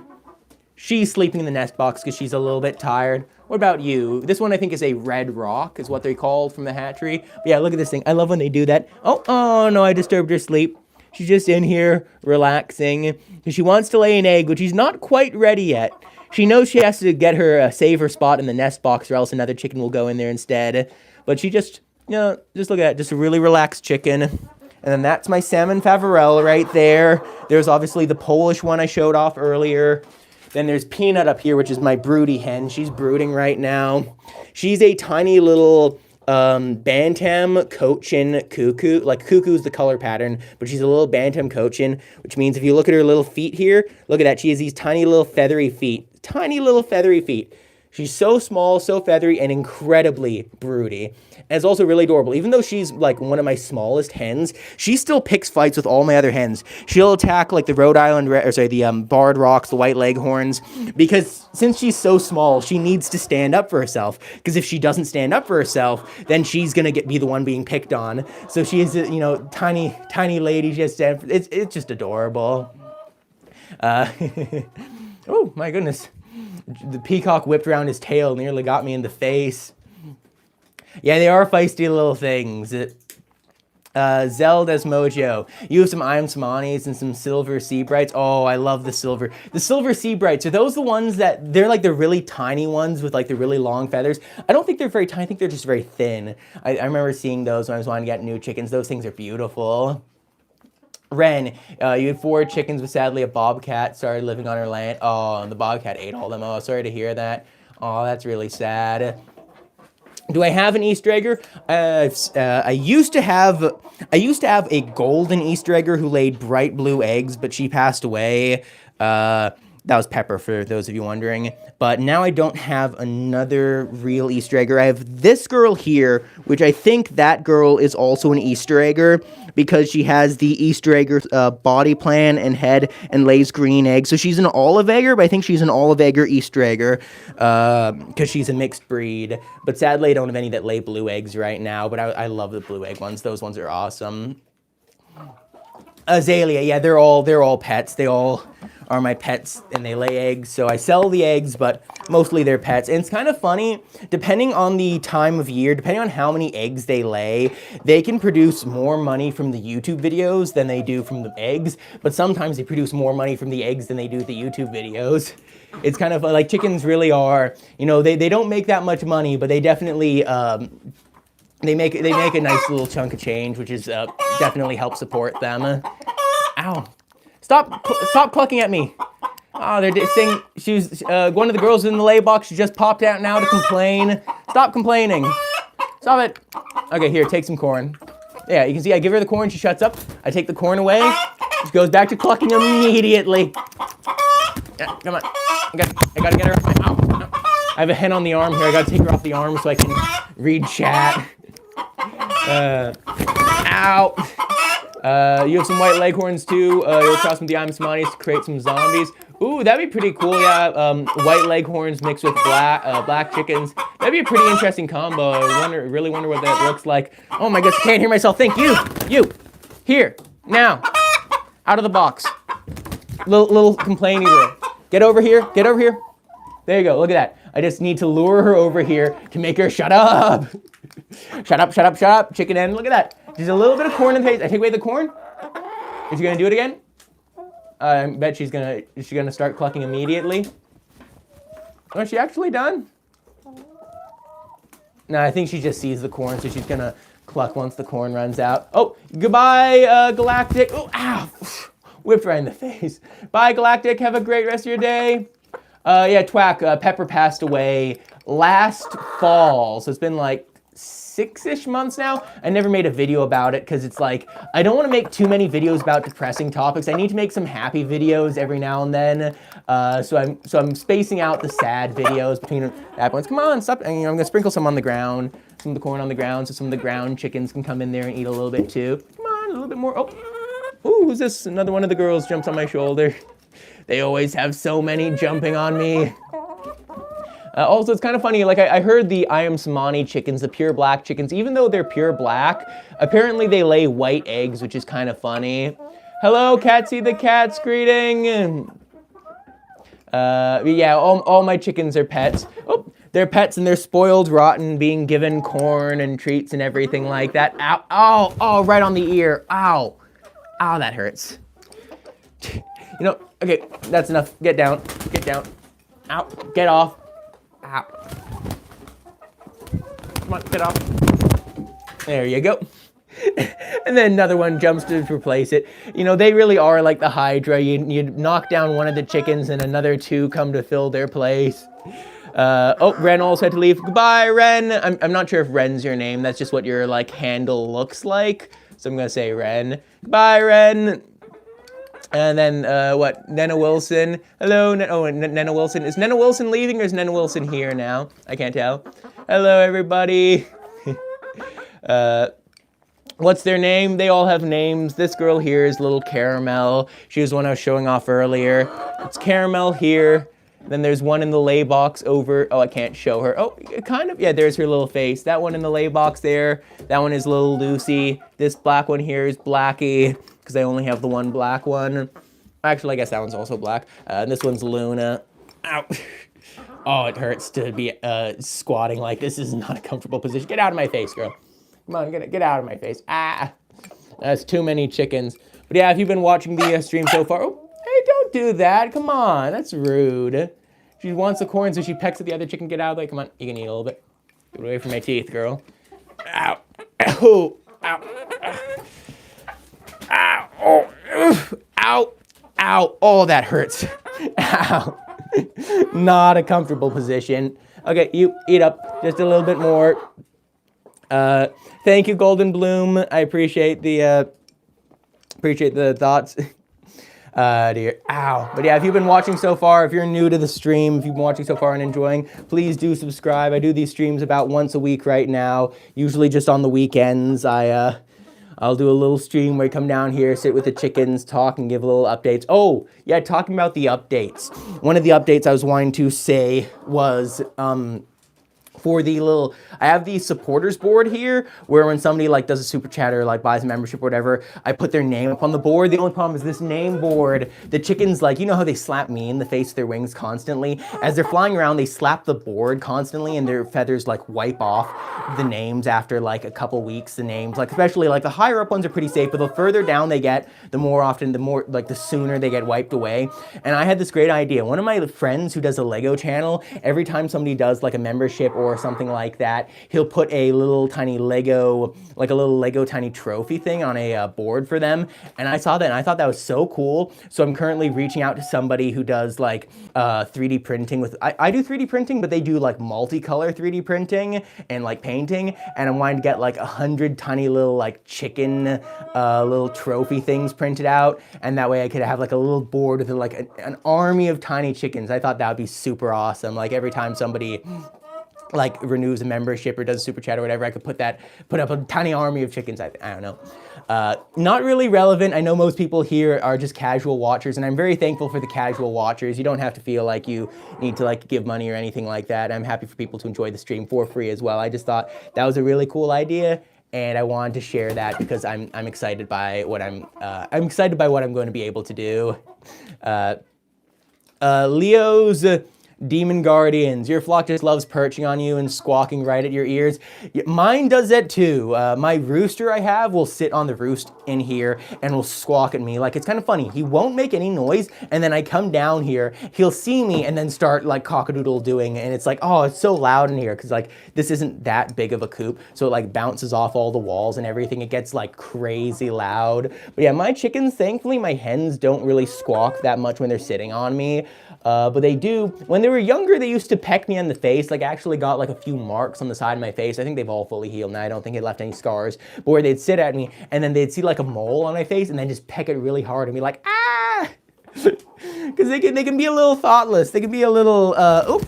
Speaker 1: She's sleeping in the nest box because she's a little bit tired. What about you? This one I think is a Red Rock, is what they're called from the hatchery. But yeah, look at this thing. I love when they do that. Oh no, I disturbed her sleep. She's just in here relaxing. She wants to lay an egg, but she's not quite ready yet. She knows she has to get her save her spot in the nest box, or else another chicken will go in there instead. But she just look at that, just a really relaxed chicken. And then that's my salmon favorelle right there. There's obviously the Polish one I showed off earlier. Then there's Peanut up here, which is my broody hen. She's brooding right now. She's a tiny little bantam cochin cuckoo. Like cuckoo is the color pattern, but she's a little bantam cochin, which means if you look at her little feet here, look at that. She has these tiny little feathery feet. Tiny little feathery feet. She's so small, so feathery, and incredibly broody. And it's also really adorable. Even though she's like one of my smallest hens, she still picks fights with all my other hens. She'll attack like the Rhode Island, the Barred Rocks, the White Leghorns, because since she's so small, she needs to stand up for herself. Because if she doesn't stand up for herself, then she's gonna be the one being picked on. So she is, tiny lady. It's just adorable. Oh my goodness. The peacock whipped around his tail, nearly got me in the face. Yeah, they are feisty little things. Zelda's Mojo. You have some Iam Samanis and some Silver Sea Brights. Oh, I love the silver. The Silver Sea Brights, are those the ones that, they're like the really tiny ones with like the really long feathers? I don't think they're very tiny, I think they're just very thin. I remember seeing those when I was wanting to get new chickens. Those things are beautiful. Ren, you had 4 chickens, but sadly a bobcat started living on her land. Oh, and the bobcat ate all of them. Oh, sorry to hear that. Oh, that's really sad. Do I have an Easter egger? I used to have a golden Easter egger who laid bright blue eggs, but she passed away. That was Pepper, for those of you wondering. But now I don't have another real Easter egger. I have this girl here, which I think that girl is also an Easter egger because she has the Easter egger body plan and head and lays green eggs. So she's an olive egger, but I think she's an olive egger Easter egger because she's a mixed breed. But sadly, I don't have any that lay blue eggs right now, but I love the blue egg ones. Those ones are awesome. Azalea, yeah, they're all pets. They all are my pets, and they lay eggs, so I sell the eggs, but mostly they're pets. And it's kind of funny, depending on the time of year, depending on how many eggs they lay, they can produce more money from the YouTube videos than they do from the eggs, but sometimes they produce more money from the eggs than they do the YouTube videos. It's kind of like chickens really are, you know, they don't make that much money, but they definitely, they make a nice little chunk of change, which is definitely helps support them. Ow. Stop clucking at me. Oh, they're saying she's one of the girls in the lay box. She just popped out now to complain. Stop complaining. Stop it. Okay, here, take some corn. Yeah, you can see I give her the corn. She shuts up. I take the corn away. She goes back to clucking immediately. Yeah, come on. I gotta get her off my... Ow. No. I have a hen on the arm here. I gotta take her off the arm so I can read chat. Ow. You have some white leghorns too. You'll cross with the Iam Samanis to create some zombies. Ooh, that'd be pretty cool. Yeah, white leghorns mixed with black chickens. That'd be a pretty interesting combo. I really wonder what that looks like. Oh my gosh, I can't hear myself think. You, here, now, out of the box. Little complaining girl. Get over here. There you go. Look at that. I just need to lure her over here to make her shut up. Shut up, chicken hen. Look at that. Just a little bit of corn in the face. I take away the corn. Is she gonna do it again? I bet she's gonna start clucking immediately. Oh, is she actually done? No, I think she just sees the corn, so she's gonna cluck once the corn runs out. Oh, goodbye, Galactic. Oh, ow. Whipped right in the face. Bye, Galactic. Have a great rest of your day. Yeah, Twack, Pepper passed away last fall, so it's been like 6-ish months now. I never made a video about it because it's like, I don't want to make too many videos about depressing topics. I need to make some happy videos every now and then. So I'm spacing out the sad videos between that ones. Come on, stop. I'm gonna sprinkle some on the ground, some of the corn on the ground, so some of the ground chickens can come in there and eat a little bit too. Come on, a little bit more. Oh, ooh, who's this? Another one of the girls jumps on my shoulder. They always have so many jumping on me. Also, it's kind of funny, like I heard the Iam Samani chickens, the pure black chickens, even though they're pure black, apparently they lay white eggs, which is kind of funny. Hello, Catsy the cat's greeting. Yeah, all my chickens are pets. Oh, they're pets and they're spoiled, rotten, being given corn and treats and everything like that. Ow, oh, right on the ear. Ow, that hurts. You know, okay, that's enough. Get down. Ow, get off. Ow. Come on, get off. There you go. And then another one jumps to replace it. You know, they really are like the Hydra. You knock down one of the chickens and another 2 come to fill their place. Oh, Ren also had to leave. Goodbye, Ren. I'm not sure if Ren's your name. That's just what your like handle looks like. So I'm gonna say Ren. Goodbye, Ren. And then, Nena Wilson. Hello, Nena Wilson. Is Nena Wilson leaving or is Nena Wilson here now? I can't tell. Hello, everybody. What's their name? They all have names. This girl here is little Caramel. She was the one I was showing off earlier. It's Caramel here. Then there's one in the lay box over. Oh, I can't show her. Oh, kind of. Yeah, there's her little face. That one in the lay box there. That one is little Lucy. This black one here is Blackie, because I only have the one black one. Actually, I guess that one's also black. And this one's Luna. Ow. Oh, it hurts to be squatting like this. This is not a comfortable position. Get out of my face, girl. Come on, get out of my face. Ah. That's too many chickens. But yeah, if you've been watching the stream so far, oh, hey, don't do that. Come on, that's rude. She wants the corn, so she pecks at the other chicken. Get out of the way. Come on, you can eat a little bit. Get away from my teeth, girl. Ow. Ow. Ow. Ow. Oh. Ow. Ow. Oh, that hurts. Ow. Not a comfortable position. Okay, you eat up just a little bit more. Thank you, Golden Bloom. I appreciate the thoughts. Dear. Ow. But yeah, if you've been watching so far, if you're new to the stream, if you've been watching so far and enjoying, please do subscribe. I do these streams about once a week right now, usually just on the weekends. I'll do a little stream where I come down here, sit with the chickens, talk, and give little updates. Oh, yeah, talking about the updates. One of the updates I was wanting to say was, for the little, I have the supporters board here where when somebody like does a super chat or like buys a membership or whatever, I put their name up on the board. The only problem is this name board, the chickens, like, you know how they slap me in the face with their wings constantly? As they're flying around, they slap the board constantly and their feathers like wipe off the names after like a couple weeks, the names, like especially like the higher up ones are pretty safe, but the further down they get, the more often, the more, like the sooner they get wiped away. And I had this great idea. One of my friends who does a Lego channel, every time somebody does like a membership or something like that, he'll put a little tiny Lego, like a little Lego tiny trophy thing on a board for them. And I saw that and I thought that was so cool. So I'm currently reaching out to somebody who does like 3D printing with, I do 3D printing, but they do like multicolor 3D printing and like painting. And I'm wanting to get like 100 tiny little like chicken little trophy things printed out. And that way I could have like a little board with like an army of tiny chickens. I thought that would be super awesome. Like every time somebody like renews a membership or does a super chat or whatever, I could put up a tiny army of chickens. I don't know. Not really relevant. I know most people here are just casual watchers, and I'm very thankful for the casual watchers. You don't have to feel like you need to like give money or anything like that. I'm happy for people to enjoy the stream for free as well. I just thought that was a really cool idea, and I wanted to share that because I'm excited by what I'm excited by what I'm going to be able to do. Leo's Demon Guardians, your flock just loves perching on you and squawking right at your ears. Mine does that too. My rooster I have will sit on the roost in here and will squawk at me. Like, it's kind of funny. He won't make any noise, and then I come down here, he'll see me and then start like cockadoodle doing, and it's like, oh, it's so loud in here because like this isn't that big of a coop, so it like bounces off all the walls and everything. It gets like crazy loud. But yeah, my chickens, thankfully my hens don't really squawk that much when they're sitting on me. But they do, when they were younger, they used to peck me on the face. Like, I actually got like a few marks on the side of my face. I think they've all fully healed now. I don't think it left any scars. But where they'd sit at me and then they'd see like a mole on my face and then just peck it really hard and be like, ah! Because they can be a little thoughtless. They can be a little, oh.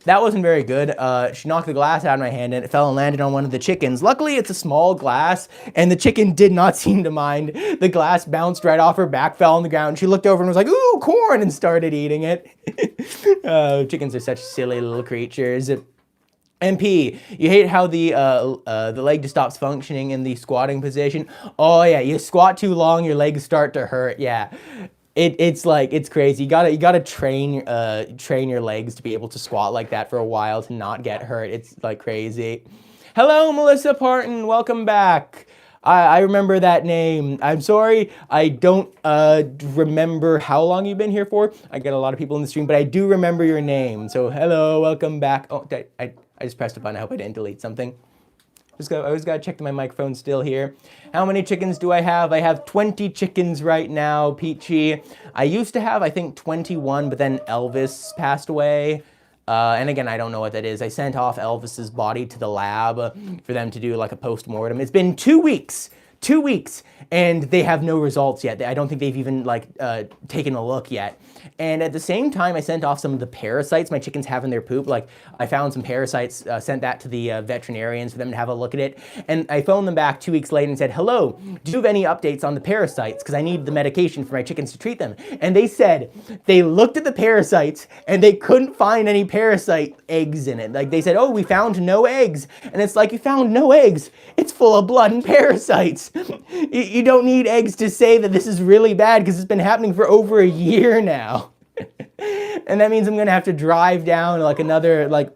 Speaker 1: That wasn't very good. She knocked the glass out of my hand and it fell and landed on one of the chickens. Luckily, it's a small glass and the chicken did not seem to mind. The glass bounced right off her back, fell on the ground. She looked over and was like, ooh, corn, and started eating it. Chickens are such silly little creatures. MP, you hate how the leg just stops functioning in the squatting position. Oh yeah, you squat too long, your legs start to hurt, yeah. It's like, it's crazy. You gotta train your legs to be able to squat like that for a while to not get hurt. It's like crazy. Hello, Melissa Parton, welcome back. I remember that name. I'm sorry, I don't remember how long you've been here for. I get a lot of people in the stream, but I do remember your name. So hello, welcome back. Oh, I just pressed a button. I hope I didn't delete something. I always gotta check that my microphone's still here. How many chickens do I have? I have 20 chickens right now, Peachy. I used to have, I think, 21, but then Elvis passed away. And again, I don't know what that is. I sent off Elvis's body to the lab for them to do like a post-mortem. It's been 2 weeks. 2 weeks, and they have no results yet. I don't think they've even like taken a look yet. And at the same time, I sent off some of the parasites my chickens have in their poop. Like, I found some parasites, sent that to the veterinarians for them to have a look at it. And I phoned them back 2 weeks later and said, hello, do you have any updates on the parasites? Because I need the medication for my chickens to treat them. And they said they looked at the parasites and they couldn't find any parasite eggs in it. Like, they said, oh, we found no eggs. And it's like, you found no eggs. It's full of blood and parasites. You don't need eggs to say that this is really bad because it's been happening for over a year now. And that means I'm gonna have to drive down like another like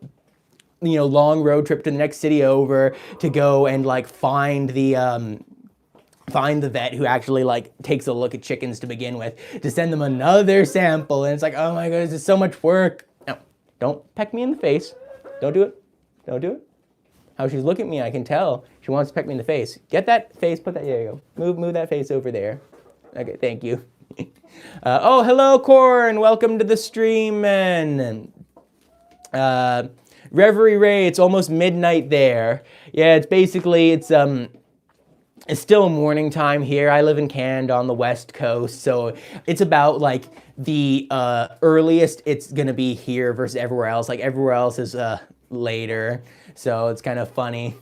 Speaker 1: long road trip to the next city over to go and like find the vet who actually like takes a look at chickens to begin with, to send them another sample. And it's like, oh my goodness, it's so much work. No, don't peck me in the face. Don't do it. Don't do it. How she's looking at me, I can tell she wants to peck me in the face. Get that face, there you go. Move that face over there. Okay, thank you. Oh, hello, Corn. Welcome to the stream, man. Reverie Ray, it's almost midnight there. Yeah, it's still morning time here. I live in Canada on the West Coast, so it's about like the earliest it's gonna be here versus everywhere else. Like everywhere else is later, so it's kind of funny.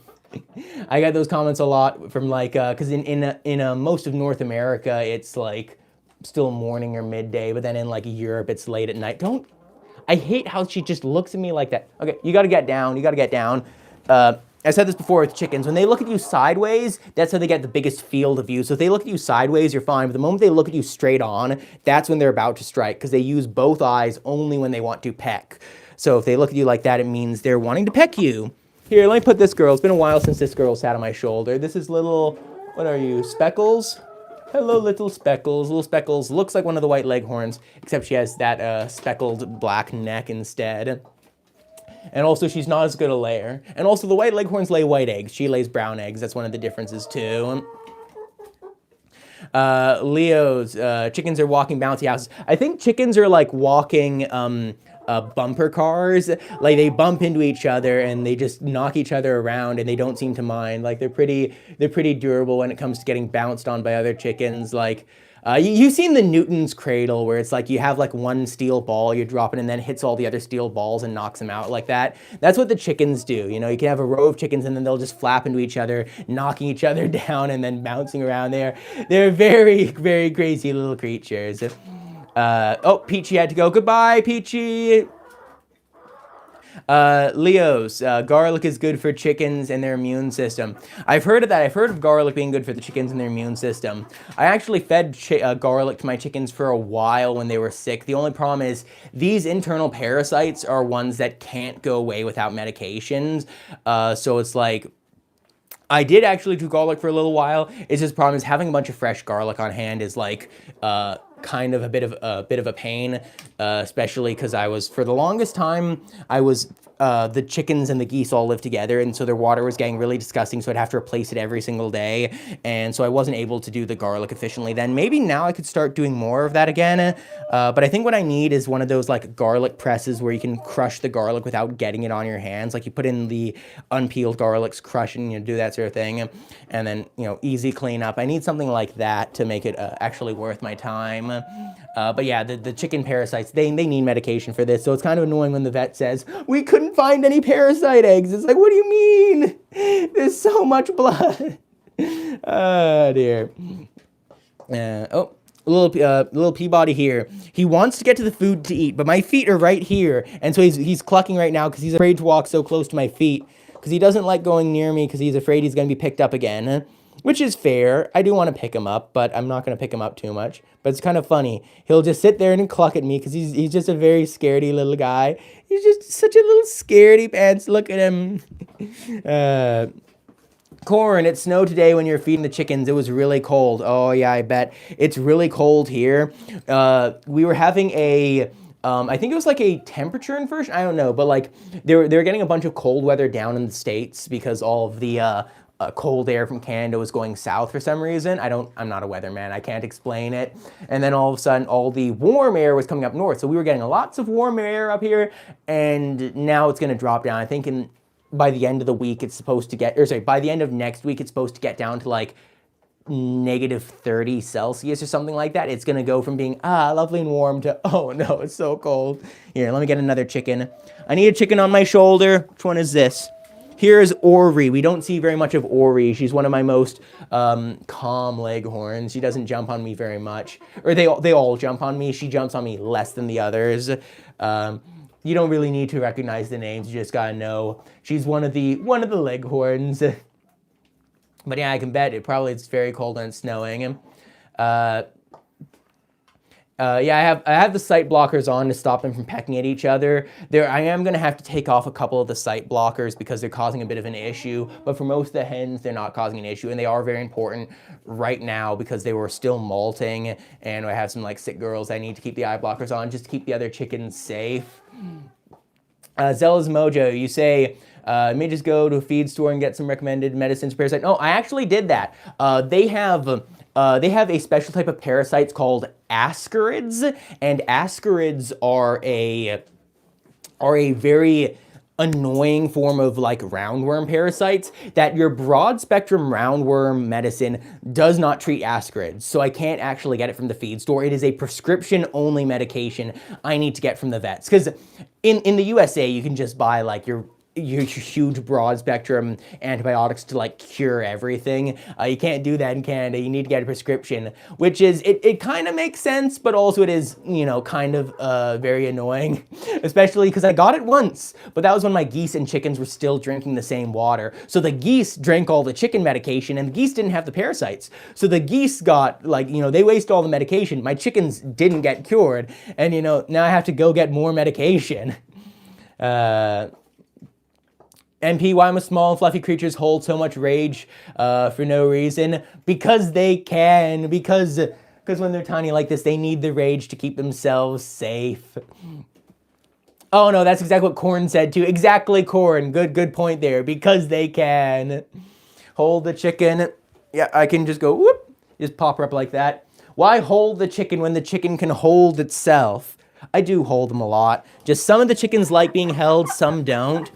Speaker 1: I get those comments a lot from like, cause in most of North America, it's like still morning or midday, but then in like Europe, it's late at night. I hate how she just looks at me like that. Okay, you gotta get down, I said this before with chickens. When they look at you sideways, that's how they get the biggest field of view. So if they look at you sideways, you're fine. But the moment they look at you straight on, that's when they're about to strike, because they use both eyes only when they want to peck. So if they look at you like that, it means they're wanting to peck you. Here, let me put this girl. It's been a while since this girl sat on my shoulder. This is little, what are you, Speckles? Hello, little Speckles. Little Speckles looks like one of the white leghorns, except she has that speckled black neck instead. And also, she's not as good a layer. And also, the white leghorns lay white eggs. She lays brown eggs. That's one of the differences, too. Leo's, chickens are walking bouncy houses. I think chickens are like walking bumper cars. Like, they bump into each other, and they just knock each other around, and they don't seem to mind. Like, they're pretty durable when it comes to getting bounced on by other chickens. Like, you've seen the Newton's cradle, where it's like you have like one steel ball, you drop it and then hits all the other steel balls and knocks them out like that. That's what the chickens do. You can have a row of chickens and then they'll just flap into each other, knocking each other down and then bouncing around there. They're very, very crazy little creatures. Oh, Peachy had to go. Goodbye, Peachy. Leo's, garlic is good for chickens and their immune system. I've heard of that. I've heard of garlic being good for the chickens and their immune system. I actually fed garlic to my chickens for a while when they were sick. The only problem is these internal parasites are ones that can't go away without medications. So it's like, I did actually do garlic for a little while. It's just problem is having a bunch of fresh garlic on hand is like kind of a bit of a pain, especially because for the longest time the chickens and the geese all lived together, and so their water was getting really disgusting, so I'd have to replace it every single day, and so I wasn't able to do the garlic efficiently then. Maybe now I could start doing more of that again, but I think what I need is one of those like garlic presses where you can crush the garlic without getting it on your hands. Like you put in the unpeeled garlics, crush it, and do that sort of thing, and then easy cleanup. I need something like that to make it actually worth my time. But yeah, the chicken parasites, they need medication for this, so it's kind of annoying when the vet says, we couldn't find any parasite eggs. It's like, what do you mean? There's so much blood. Oh, dear. Oh, little Peabody here. He wants to get to the food to eat, but my feet are right here, and so he's clucking right now because he's afraid to walk so close to my feet, because he doesn't like going near me because he's afraid he's going to be picked up again. Which is fair. I do want to pick him up, but I'm not going to pick him up too much. But it's kind of funny. He'll just sit there and cluck at me because he's just a very scaredy little guy. He's just such a little scaredy pants. Look at him. Corn, it snowed today when you're feeding the chickens. It was really cold. Oh, yeah, I bet. It's really cold here. We were having I think it was like a temperature inversion. I don't know. But like they were getting a bunch of cold weather down in the States because all of the cold air from Canada was going south for some reason. I'm not a weatherman. I can't explain it. And then all of a sudden, all the warm air was coming up north. So we were getting lots of warm air up here, and now it's going to drop down. I think by the end of the week, it's supposed to by the end of next week, it's supposed to get down to like -30 Celsius or something like that. It's going to go from being, lovely and warm to, oh no, it's so cold. Here, let me get another chicken. I need a chicken on my shoulder. Which one is this? Here's Ori. We don't see very much of Ori. She's one of my most calm leghorns. She doesn't jump on me very much. Or they all jump on me. She jumps on me less than the others. You don't really need to recognize the names. You just gotta know. She's one of the leghorns. But yeah, I can bet it's very cold and snowing. Yeah, I have the sight blockers on to stop them from pecking at each other. I am gonna have to take off a couple of the sight blockers because they're causing a bit of an issue. But for most of the hens, they're not causing an issue, and they are very important right now because they were still molting, and I have some like sick girls I need to keep the eye blockers on just to keep the other chickens safe. Zella's Mojo, you say. May just go to a feed store and get some recommended medicines for parasite. No, I actually did that. They have a special type of parasites called ascarids, and ascarids are a very annoying form of like roundworm parasites that your broad spectrum roundworm medicine does not treat ascarids. So I can't actually get it from the feed store. It is a prescription only medication I need to get from the vets. Because in the USA, you can just buy like your huge broad spectrum antibiotics to like cure everything. You can't do that in Canada. You need to get a prescription, which is, it kind of makes sense, but also it is, you know, kind of very annoying, especially because I got it once, but that was when my geese and chickens were still drinking the same water. So the geese drank all the chicken medication and the geese didn't have the parasites. So the geese got like, you know, they wasted all the medication. My chickens didn't get cured. And, you know, now I have to go get more medication. MP, why must small and fluffy creatures hold so much rage for no reason? Because they can. Because when they're tiny like this, they need the rage to keep themselves safe. Oh no, that's exactly what Corn said too. Exactly, Corn. Good point there. Because they can. Hold the chicken. Yeah, I can just go whoop. Just pop her up like that. Why hold the chicken when the chicken can hold itself? I do hold them a lot. Just some of the chickens like being held, some don't.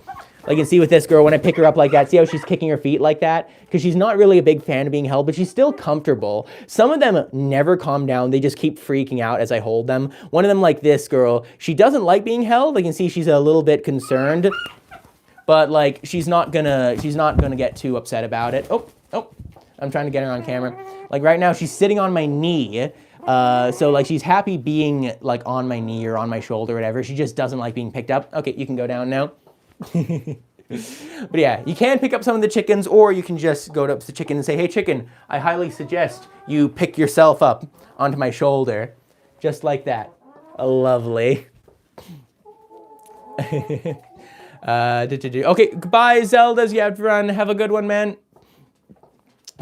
Speaker 1: Like you can see with this girl, when I pick her up like that, see how she's kicking her feet like that? Because she's not really a big fan of being held, but she's still comfortable. Some of them never calm down. They just keep freaking out as I hold them. One of them, like this girl, she doesn't like being held. Like you can see she's a little bit concerned, but like she's not gonna get too upset about it. Oh, I'm trying to get her on camera. Like right now, she's sitting on my knee. So like she's happy being like on my knee or on my shoulder or whatever. She just doesn't like being picked up. Okay, you can go down now. But yeah, you can pick up some of the chickens, or you can just go up to the chicken and say, hey chicken, I highly suggest you pick yourself up onto my shoulder. Just like that. Lovely. Okay, goodbye Zeldas, you have to run. Have a good one, man.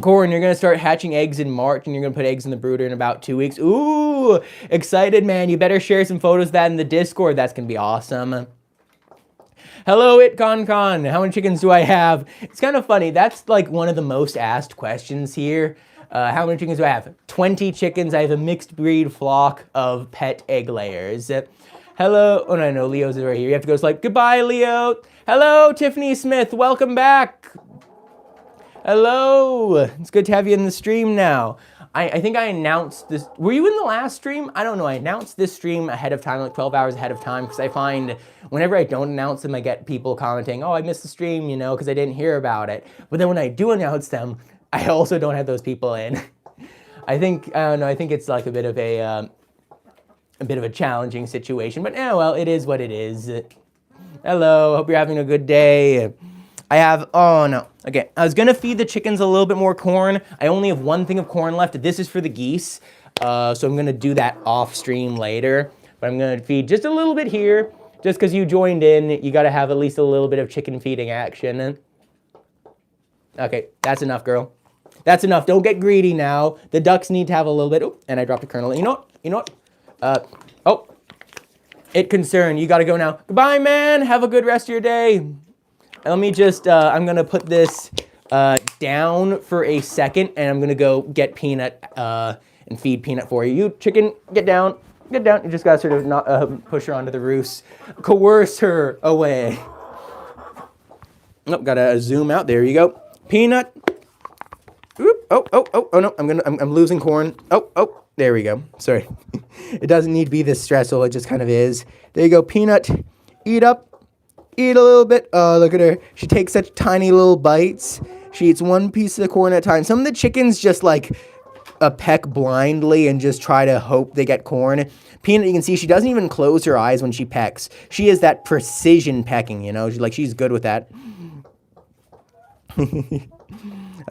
Speaker 1: Corn, you're going to start hatching eggs in March, and you're going to put eggs in the brooder in about 2 weeks. Ooh, excited, man. You better share some photos of that in the Discord. That's going to be awesome. Hello, Con. How many chickens do I have? It's kind of funny. That's like one of the most asked questions here. How many chickens do I have? 20 chickens. I have a mixed breed flock of pet egg layers. Hello. Oh, no, Leo's right here. You have to go like, goodbye, Leo. Hello, Tiffany Smith. Welcome back. Hello. It's good to have you in the stream now. I think I announced this. Were you in the last stream? I don't know. I announced this stream ahead of time, like 12 hours ahead of time, because I find whenever I don't announce them, I get people commenting, oh, I missed the stream, you know, because I didn't hear about it. But then when I do announce them, I also don't have those people in. I don't know. I think it's like a bit of a challenging situation, but yeah, well, it is what it is. Hello. Hope you're having a good day. Oh no. Okay, I was gonna feed the chickens a little bit more corn. I only have one thing of corn left. This is for the geese. So I'm gonna do that off stream later. But I'm gonna feed just a little bit here. Just because you joined in, you gotta have at least a little bit of chicken feeding action. Okay, that's enough, girl. That's enough. Don't get greedy now. The ducks need to have a little bit. Oh, and I dropped a kernel. You know what? Oh, it concern. You gotta go now. Goodbye, man. Have a good rest of your day. Let me just, I'm going to put this down for a second, and I'm going to go get Peanut and feed Peanut for you. You, chicken, get down. Get down. You just got to sort of not, push her onto the roost. Coerce her away. Oh, got to zoom out. There you go. Peanut. Oop. Oh, no. I'm losing corn. Oh, there we go. Sorry. It doesn't need to be this stressful. It just kind of is. There you go. Peanut. Eat up. Eat a little bit. Oh, look at her. She takes such tiny little bites. She eats one piece of the corn at a time. Some of the chickens just like peck blindly and just try to hope they get corn. Peanut, you can see she doesn't even close her eyes when she pecks. She is that precision pecking, you know. She's good with that.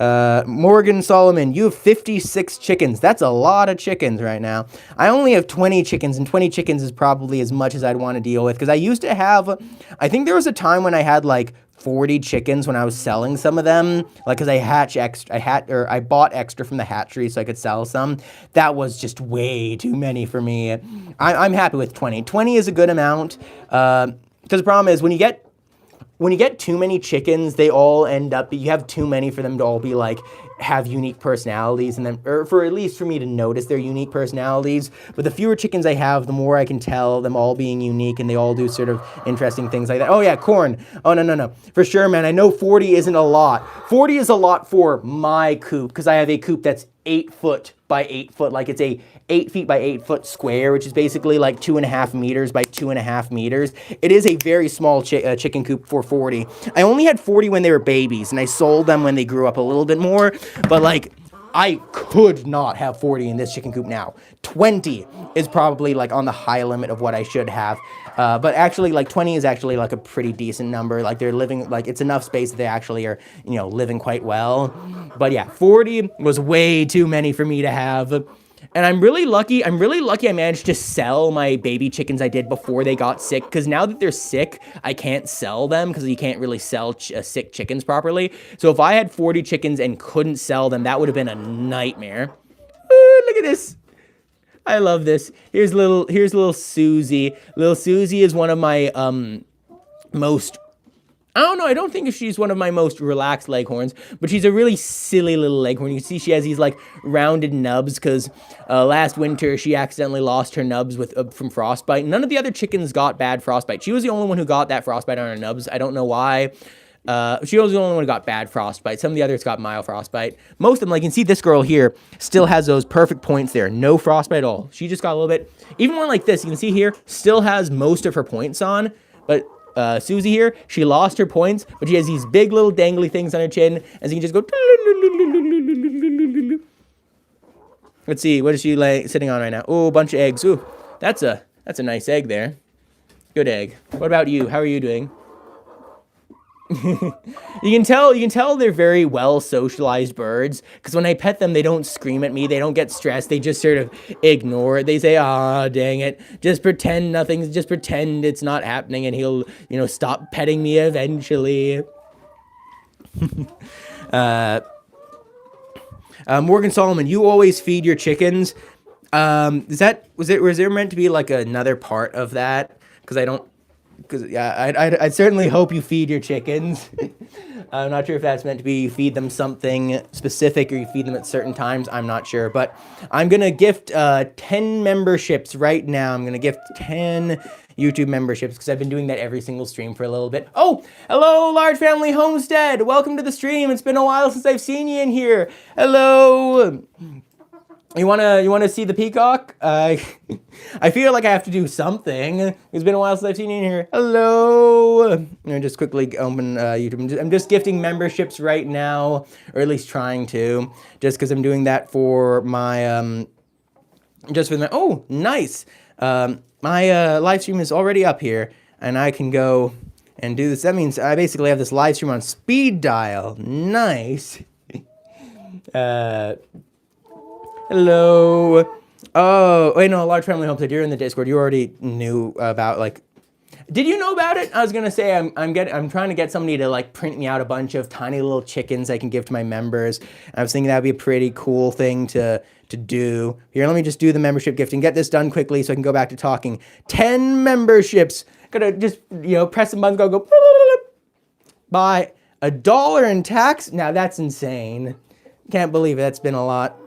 Speaker 1: Morgan Solomon, you have 56 chickens. That's a lot of chickens right now. I only have 20 chickens, and 20 chickens is probably as much as I'd want to deal with, because I used to have, I think there was a time when I had like 40 chickens when I was selling some of them, like, because I bought extra from the hatchery so I could sell some. That was just way too many for me. I'm happy with 20. 20 is a good amount, because the problem is when you get too many chickens, they all end up, you have too many for them to all be like, have unique personalities, and then, or for at least for me to notice their unique personalities. But the fewer chickens I have, the more I can tell them all being unique, and they all do sort of interesting things like that. Oh yeah, corn. Oh no. For sure, man. I know 40 isn't a lot. 40 is a lot for my coop, because I have a coop that's 8 foot by 8 foot. Like, it's a 8 feet by 8 foot square, which is basically like 2.5 meters by 2.5 meters. It is a very small chicken coop for 40. I only had 40 when they were babies, and I sold them when they grew up a little bit more, but like, I could not have 40 in this chicken coop now. 20 is probably like on the high limit of what I should have. But actually, like, 20 is actually like a pretty decent number. Like, they're living, like, it's enough space that they actually are, you know, living quite well. But yeah, 40 was way too many for me to have. And I'm really lucky I managed to sell my baby chickens I did before they got sick, because now that they're sick, I can't sell them, because you can't really sell sick chickens properly. So if I had 40 chickens and couldn't sell them, that would have been a nightmare. Ooh, look at this. I love this. Here's little Susie. Little Susie is one of my most, I don't know, I don't think she's one of my most relaxed leghorns, but she's a really silly little leghorn. You can see she has these like rounded nubs, because last winter she accidentally lost her nubs from frostbite. None of the other chickens got bad frostbite. She was the only one who got that frostbite on her nubs. I don't know why. She was the only one who got bad frostbite. Some of the others got mild frostbite. Most of them, like, you can see this girl here, still has those perfect points there. No frostbite at all. She just got a little bit, even one like this, you can see here, still has most of her points on. But Susie here, she lost her points, but she has these big little dangly things on her chin, and so you can just go. Let's see, what is she sitting on right now? Oh, a bunch of eggs. Ooh, that's a nice egg there. Good egg. What about you? How are you doing? You can tell they're very well socialized birds, because when I pet them, they don't scream at me, they don't get stressed, they just sort of ignore it. They say, ah, dang it, just pretend it's not happening, and he'll, you know, stop petting me eventually. Morgan Solomon, you always feed your chickens. Was there meant to be like another part of that? Because I'd certainly hope you feed your chickens. I'm not sure if that's meant to be you feed them something specific or you feed them at certain times. I'm not sure. But I'm going to gift 10 memberships right now. I'm going to gift 10 YouTube memberships, because I've been doing that every single stream for a little bit. Oh, hello, Large Family Homestead. Welcome to the stream. It's been a while since I've seen you in here. Hello. You wanna see the peacock? I feel like I have to do something. It's been a while since I've seen you in here. Hello. I'm gonna just quickly open YouTube. I'm just gifting memberships right now, or at least trying to, just because I'm doing that for my Oh, nice. My live stream is already up here, and I can go and do this. That means I basically have this live stream on speed dial. Nice. Hello. Oh, wait, no, Large Family Homestead, you're in the Discord. You already knew about, like, did you know about it? I was gonna say I'm trying to get somebody to like print me out a bunch of tiny little chickens I can give to my members. I was thinking that'd be a pretty cool thing to do. Here, let me just do the membership gift and get this done quickly so I can go back to talking. 10 memberships. Gotta just, you know, press some buttons, go buy $1 in tax. Now that's insane. Can't believe it. That's been a lot.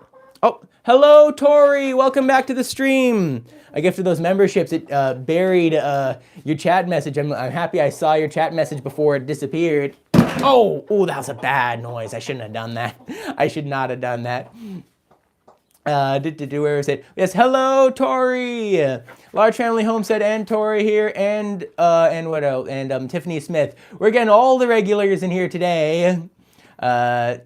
Speaker 1: Oh, hello, Tori. Welcome back to the stream. I gifted those memberships. It buried your chat message. I'm happy I saw your chat message before it disappeared. Oh, that was a bad noise. I shouldn't have done that. I should not have done that. Where is it? Yes, hello, Tori. Large Family Homestead and Tori here, and what else? And Tiffany Smith. We're getting all the regulars in here today. Twalk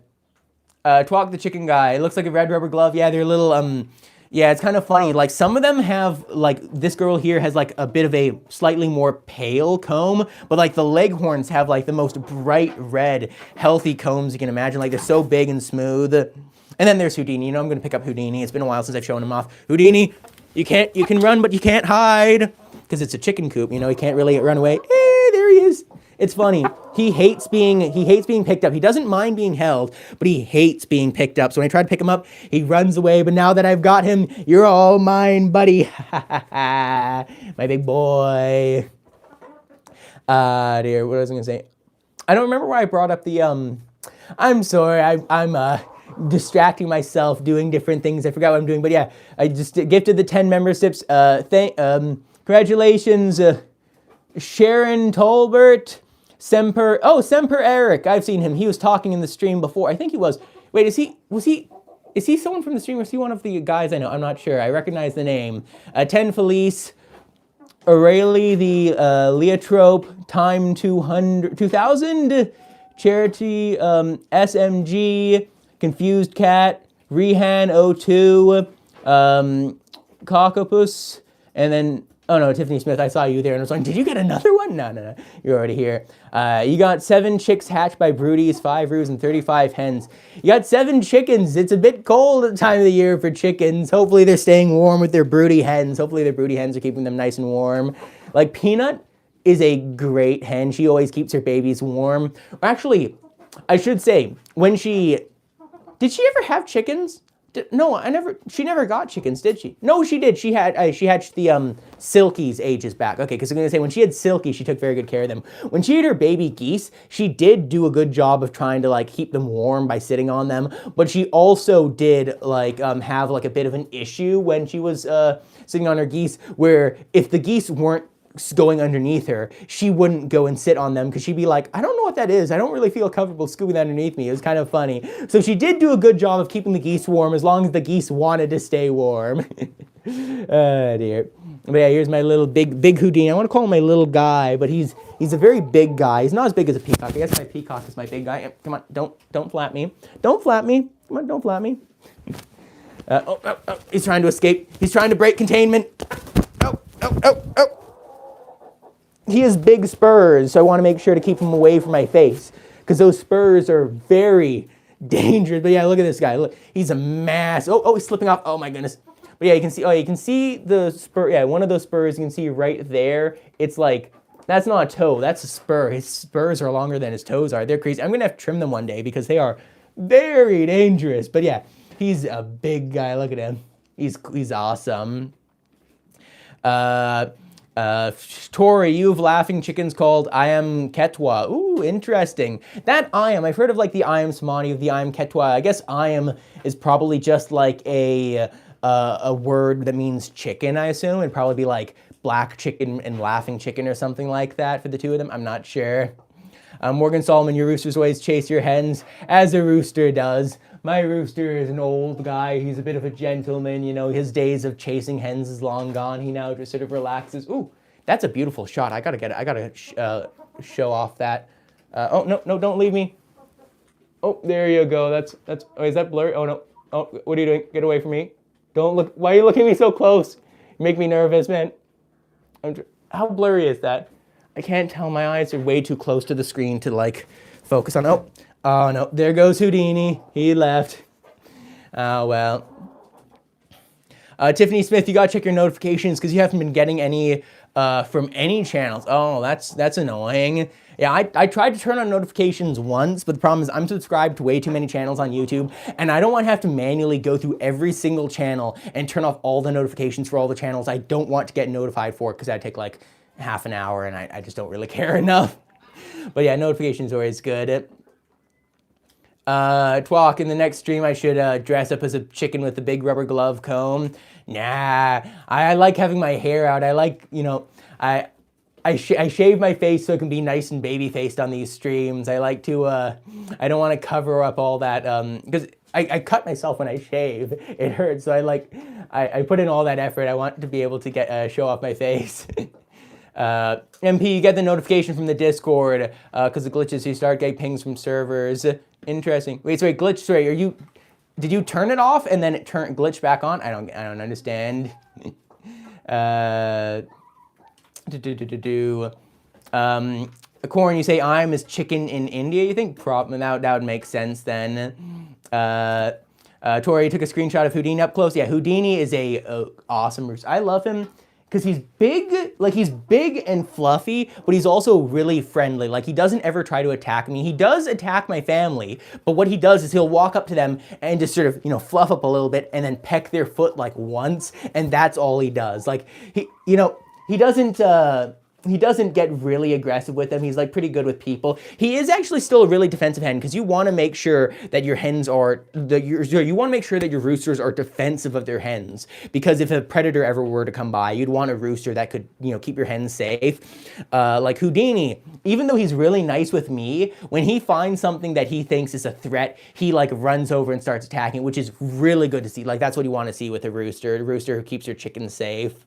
Speaker 1: the chicken guy. It looks like a red rubber glove. Yeah, they're little Yeah, it's kind of funny. Like some of them have like this girl here has like a bit of a slightly more pale comb, but like the leghorns have like the most bright red, healthy combs you can imagine. Like they're so big and smooth. And then there's Houdini. You know I'm gonna pick up Houdini. It's been a while since I've shown him off. Houdini, you can run, but you can't hide because it's a chicken coop. You know he can't really run away. There he is. It's funny. He hates being picked up. He doesn't mind being held, but he hates being picked up. So when I try to pick him up, he runs away. But now that I've got him, you're all mine, buddy. My big boy. Dear, what was I gonna say? I don't remember why I brought up the I'm sorry. I'm distracting myself doing different things. I forgot what I'm doing. But yeah, I just gifted the 10 memberships. Congratulations, Sharon Tolbert. Semper Eric. I've seen him. He was talking in the stream before. I think he was. Wait, is he someone from the stream or is he one of the guys I know? I'm not sure. I recognize the name. 10 Felice, Aurelie the Leotrope, Time 2000, Charity, SMG, Confused Cat, Rehan 02, Cockopus, and then oh no, Tiffany Smith, I saw you there and I was like, did you get another one? No, you're already here. You got 7 chicks hatched by broodies, 5 roos, and 35 hens. You got 7 chickens. It's a bit cold at the time of the year for chickens. Hopefully they're staying warm with their broody hens. Hopefully their broody hens are keeping them nice and warm. Like Peanut is a great hen. She always keeps her babies warm. Actually, I should say, did she ever have chickens? No, she never got chickens, did she? No, she did. She hatched the Silkies ages back. Okay, because I'm going to say, when she had Silky, she took very good care of them. When she had her baby geese, she did do a good job of trying to, like, keep them warm by sitting on them. But she also did, like, have, like, a bit of an issue when she was sitting on her geese, where if the geese weren't going underneath her, she wouldn't go and sit on them because she'd be like, I don't know what that is. I don't really feel comfortable scooping that underneath me. It was kind of funny. So she did do a good job of keeping the geese warm as long as the geese wanted to stay warm. Oh dear. But yeah, here's my little big Houdini. I want to call him my little guy, but he's a very big guy. He's not as big as a peacock. I guess my peacock is my big guy. Come on, don't flap me. Don't flap me. Come on, don't flap me. He's trying to escape. He's trying to break containment. Oh. He has big spurs, so I want to make sure to keep him away from my face because those spurs are very dangerous. But yeah, look at this guy. Look, he's a mass. Oh, he's slipping off. Oh my goodness. But yeah, you can see. Oh, you can see the spur. Yeah, one of those spurs you can see right there. It's like that's not a toe. That's a spur. His spurs are longer than his toes are. They're crazy. I'm gonna have to trim them one day because they are very dangerous. But yeah, he's a big guy. Look at him. He's awesome. Tori, you have laughing chickens called I am Ketwa. Ooh, interesting. That I am, I've heard of like the I am Samani of the I am Ketwa. I guess I am is probably just like a word that means chicken, I assume. It'd probably be like black chicken and laughing chicken or something like that for the two of them. I'm not sure. Morgan Solomon, your roosters always chase your hens, as a rooster does. My rooster is an old guy. He's a bit of a gentleman, you know. His days of chasing hens is long gone. He now just sort of relaxes. Ooh, that's a beautiful shot. I gotta get it. I gotta show off that. Oh, no, don't leave me. Oh, there you go. That's. Oh, is that blurry? Oh, no. Oh, what are you doing? Get away from me. Don't look. Why are you looking at me so close? You make me nervous, man. How blurry is that? I can't tell. My eyes are way too close to the screen to, like, focus on. Oh, no, there goes Houdini. He left. Oh, well. Tiffany Smith, you gotta check your notifications because you haven't been getting any from any channels. Oh, that's annoying. Yeah, I tried to turn on notifications once, but the problem is I'm subscribed to way too many channels on YouTube, and I don't want to have to manually go through every single channel and turn off all the notifications for all the channels I don't want to get notified for because that'd take like half an hour, and I just don't really care enough. But yeah, notifications are always good. Twalk, in the next stream I should dress up as a chicken with a big rubber glove comb. Nah, I like having my hair out. I like, you know, I shave my face so it can be nice and baby-faced on these streams. I like to, I don't want to cover up all that, because I cut myself when I shave. It hurts, so I put in all that effort. I want to be able to get show off my face. MP, you get the notification from the Discord, because the glitches, you start getting pings from servers. Interesting. Wait, sorry, glitch, sorry, are you Did you turn it off and then it glitched back on? I don't understand. Corn, you say I'm is chicken in India, you think? That would make sense then. Tori took a screenshot of Houdini up close. Yeah, Houdini is a awesome rooster. I love him because he's big, like he's big and fluffy, but he's also really friendly. Like he doesn't ever try to attack me. He does attack my family, but what he does is he'll walk up to them and just sort of, you know, fluff up a little bit and then peck their foot like once, and that's all he does. Like he doesn't get really aggressive with them. He's like pretty good with people. He is actually still a really defensive hen because you want to make sure that your hens are, you want to make sure that your roosters are defensive of their hens. Because if a predator ever were to come by, you'd want a rooster that could, you know, keep your hens safe. Like Houdini, even though he's really nice with me, when he finds something that he thinks is a threat, he like runs over and starts attacking, which is really good to see. Like that's what you want to see with a rooster who keeps your chickens safe.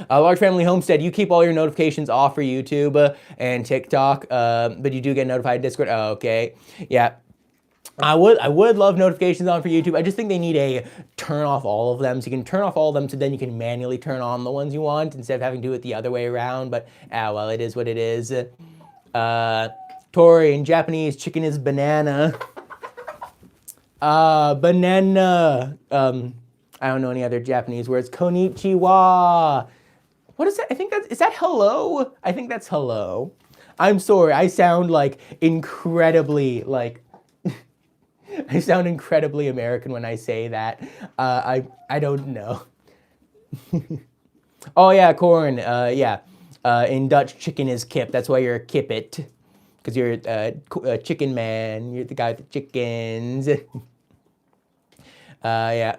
Speaker 1: Large Family Homestead, you keep all your notifications off for YouTube and TikTok, but you do get notified Discord. Oh, okay. Yeah. I would love notifications on for YouTube. I just think they need a turn off all of them. So you can turn off all of them so then you can manually turn on the ones you want instead of having to do it the other way around. But, well, it is what it is. Tori, in Japanese, chicken is banana. Banana. I don't know any other Japanese words. Konnichiwa. What is that? Is that hello? I think that's hello. I'm sorry. I sound like incredibly I sound incredibly American when I say that. I don't know. Oh yeah, Corn. Yeah. In Dutch, chicken is kip. That's why you're a kippet. Because you're a chicken man. You're the guy with the chickens. Yeah.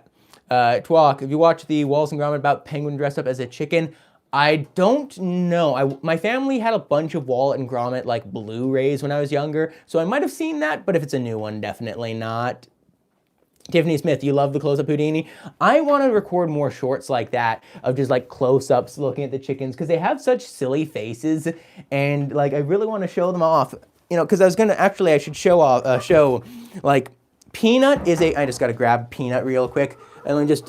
Speaker 1: Twalk, have you watched the Wallace and Gromit about Penguin dressed up as a chicken? I don't know. My family had a bunch of Wallace and Gromit like Blu-rays when I was younger, so I might have seen that, but if it's a new one, definitely not. Tiffany Smith, you love the close-up Houdini? I want to record more shorts like that of just like close-ups looking at the chickens because they have such silly faces, and like I really want to show them off. You know, because I was gonna I should show like Peanut is I just gotta grab Peanut real quick. And then just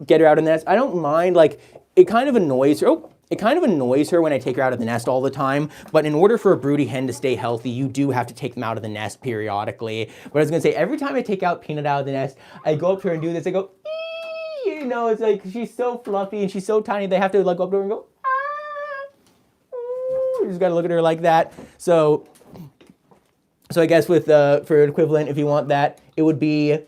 Speaker 1: get her out of the nest. I don't mind, like, it kind of annoys her. It kind of annoys her when I take her out of the nest all the time, but in order for a broody hen to stay healthy, you do have to take them out of the nest periodically. But I was gonna say, every time I take out Peanut out of the nest, I go up to her and do this, I go, ee! You know, it's like, she's so fluffy and she's so tiny, they have to like go up to her and go, ah! Ooh. You just gotta look at her like that. So I guess with, for equivalent, if you want that, it would be,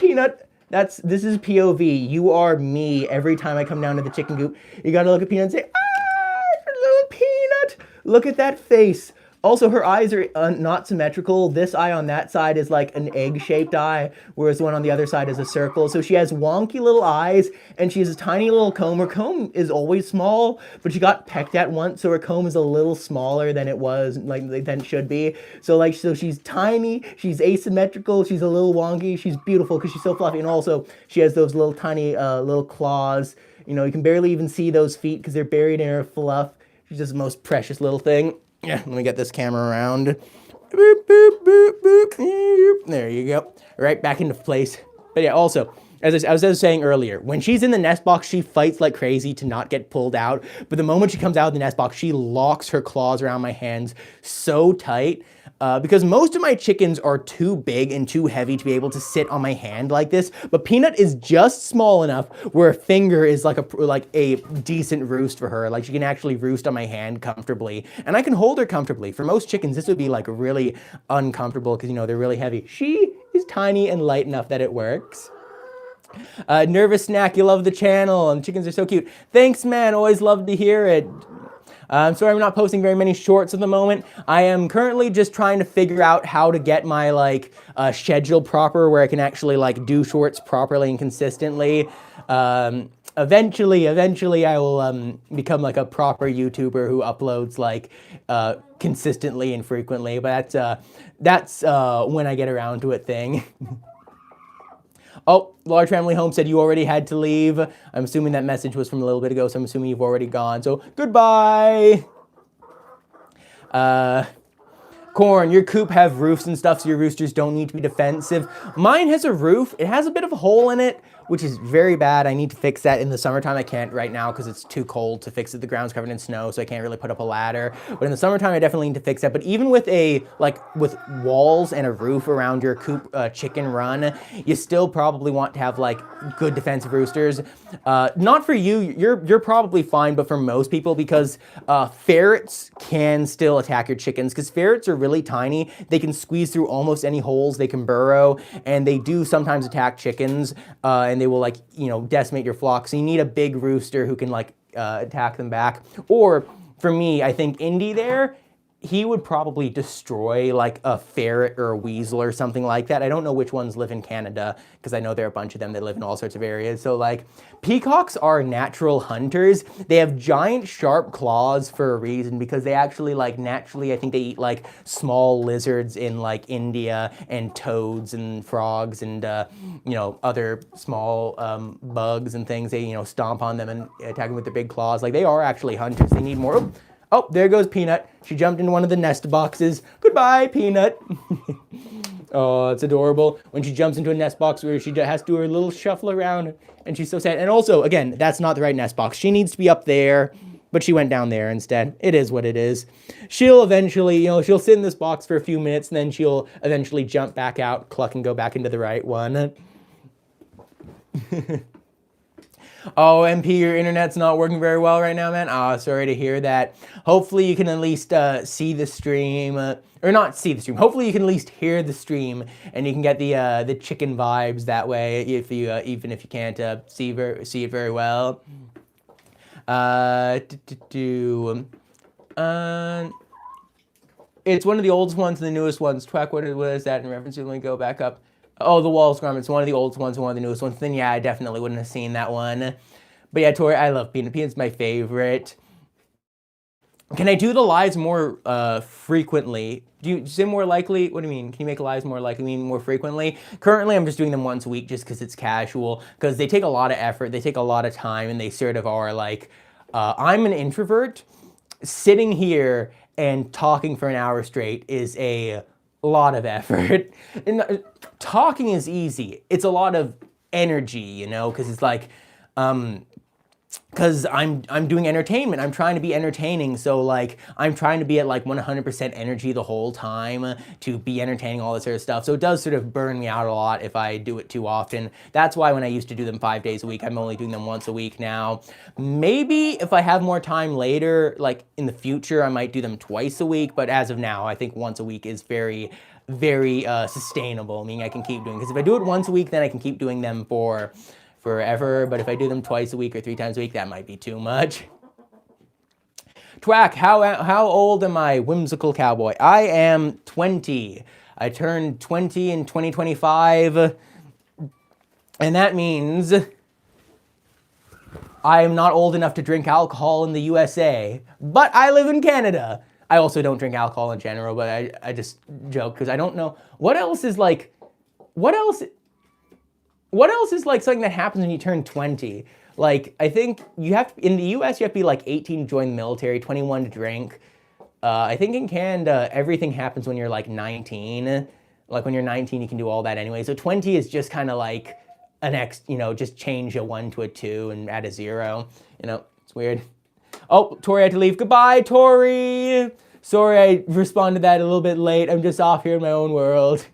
Speaker 1: Peanut. This is POV. You are me every time I come down to the chicken coop. You gotta look at Peanut and say, ah, little Peanut. Look at that face. Also, her eyes are not symmetrical. This eye on that side is like an egg-shaped eye, whereas the one on the other side is a circle. So she has wonky little eyes, and she has a tiny little comb. Her comb is always small, but she got pecked at once, so her comb is a little smaller than it was, than it should be. So she's tiny, she's asymmetrical, she's a little wonky, she's beautiful because she's so fluffy, and also she has those little tiny little claws. You know, you can barely even see those feet because they're buried in her fluff. She's just the most precious little thing. Yeah, let me get this camera around. Boop, boop, boop, boop. There you go. Right back into place. But yeah, also, as I was saying earlier, when she's in the nest box, she fights like crazy to not get pulled out. But the moment she comes out of the nest box, she locks her claws around my hands so tight. Because most of my chickens are too big and too heavy to be able to sit on my hand like this. But Peanut is just small enough where a finger is like a decent roost for her. Like she can actually roost on my hand comfortably. And I can hold her comfortably. For most chickens, this would be like really uncomfortable because, you know, they're really heavy. She is tiny and light enough that it works. Nervous Snack, you love the channel and chickens are so cute. Thanks, man. Always love to hear it. I'm sorry I'm not posting very many shorts at the moment. I am currently just trying to figure out how to get my schedule proper where I can actually do shorts properly and consistently. Eventually I will become a proper YouTuber who uploads consistently and frequently, but that's when I get around to it thing. Oh, Large Family Home said you already had to leave. I'm assuming that message was from a little bit ago, so I'm assuming you've already gone. So, goodbye. Corn, your coop have roofs and stuff, so your roosters don't need to be defensive. Mine has a roof. It has a bit of a hole in it, which is very bad. I need to fix that in the summertime. I can't right now because it's too cold to fix it. The ground's covered in snow, so I can't really put up a ladder. But in the summertime, I definitely need to fix that. But even with with walls and a roof around your coop chicken run, you still probably want to have like good defensive roosters. Not for you. You're probably fine, but for most people, because ferrets can still attack your chickens, because ferrets are really tiny. They can squeeze through almost any holes. They can burrow, and they do sometimes attack chickens. And they will like, decimate your flock. So you need a big rooster who can like attack them back. Or for me, I think Indy there, he would probably destroy like a ferret or a weasel or something like that. I don't know which ones live in Canada, because I know there are a bunch of them that live in all sorts of areas. So like, peacocks are natural hunters. They have giant sharp claws for a reason, because they actually like naturally, I think they eat like small lizards in like India, and toads and frogs and other small bugs and things. They stomp on them and attack them with their big claws. Like, they are actually hunters. They need more. Oh, there goes Peanut. She jumped into one of the nest boxes. Goodbye, Peanut. Oh, it's adorable when she jumps into a nest box where she has to do her little shuffle around, and she's so sad. And also, again, that's not the right nest box. She needs to be up there, but she went down there instead. It is what it is. She'll eventually, she'll sit in this box for a few minutes, and then she'll eventually jump back out, cluck, and go back into the right one. Oh, MP, your internet's not working very well right now, man. Ah, sorry to hear that. Hopefully you can at least see the stream, or not see the stream. Hopefully you can at least hear the stream, and you can get the chicken vibes that way, if you even if you can't see it very well. It's one of the oldest ones and the newest ones. Twack, what is that in reference to? Let me go back up. Oh, the Walls Garment. It's one of the oldest ones and one of the newest ones. Then, yeah, I definitely wouldn't have seen that one. But yeah, Tori, I love Peanut. Peanut's my favorite. Can I do the lives more frequently? Do you say more likely? What do you mean? Can you make lives more likely? Mean more frequently? Currently, I'm just doing them once a week just because it's casual. Because they take a lot of effort. They take a lot of time. And they sort of are like, I'm an introvert. Sitting here and talking for an hour straight is a lot of effort. And talking is easy. It's a lot of energy, because it's like, because I'm doing entertainment. I'm trying to be entertaining. So like, I'm trying to be at like 100% energy the whole time to be entertaining, all this sort of stuff. So it does sort of burn me out a lot if I do it too often. That's why when I used to do them 5 days a week, I'm only doing them once a week now. Maybe if I have more time later, like in the future, I might do them twice a week. But as of now, I think once a week is very sustainable, meaning I can keep doing. Because if I do it once a week, then I can keep doing them for forever. But if I do them twice a week or 3 times a week, that might be too much. Twack, how old am I, whimsical cowboy? I am 20. I turned 20 in 2025, and that means I am not old enough to drink alcohol in the USA, but I live in Canada. I also don't drink alcohol in general, but I just joke because I don't know what else is like something that happens when you turn 20. Like, I think you have to, in the US you have to be like 18 to join the military, 21 to drink. I think in Canada everything happens when you're like 19. Like when you're 19 you can do all that anyway. So 20 is just kind of like just change a 1 to a 2 and add a 0. It's weird. Oh, Tori had to leave. Goodbye, Tori. Sorry I responded that a little bit late. I'm just off here in my own world.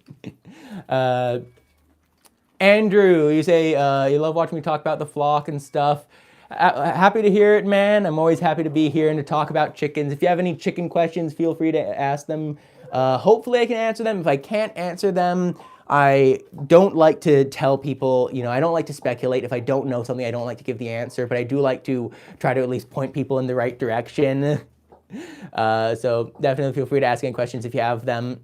Speaker 1: Andrew, you say you love watching me talk about the flock and stuff. Happy to hear it, man. I'm always happy to be here and to talk about chickens. If you have any chicken questions, feel free to ask them. Hopefully I can answer them. If I can't answer them, I don't like to tell people, I don't like to speculate. If I don't know something, I don't like to give the answer, but I do like to try to at least point people in the right direction. So definitely feel free to ask any questions if you have them.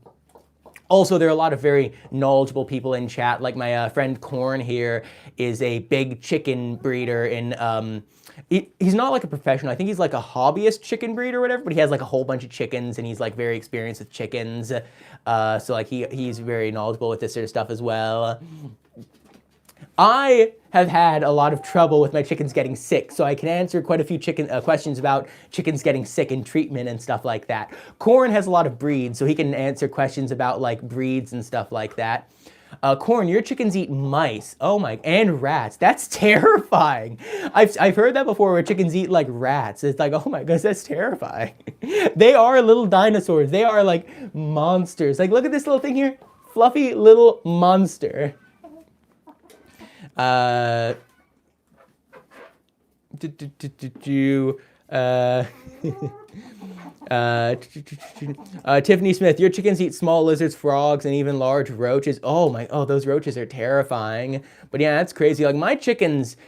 Speaker 1: Also, there are a lot of very knowledgeable people in chat. Like my friend Corn here is a big chicken breeder in, he's not like a professional. I think he's like a hobbyist chicken breeder or whatever, but he has like a whole bunch of chickens and he's like very experienced with chickens. So like he's very knowledgeable with this sort of stuff as well. I have had a lot of trouble with my chickens getting sick, so I can answer quite a few questions about chickens getting sick and treatment and stuff like that. Corn has a lot of breeds, so he can answer questions about like breeds and stuff like that. Corn, your chickens eat mice. Oh my, and rats. That's terrifying. I've heard that before where chickens eat like rats. It's like, oh my goodness, that's terrifying. They are little dinosaurs. They are like monsters. Like, look at this little thing here. Fluffy little monster. Tiffany Smith, your chickens eat small lizards, frogs, and even large roaches. Those roaches are terrifying. But yeah, that's crazy. Like my chickens,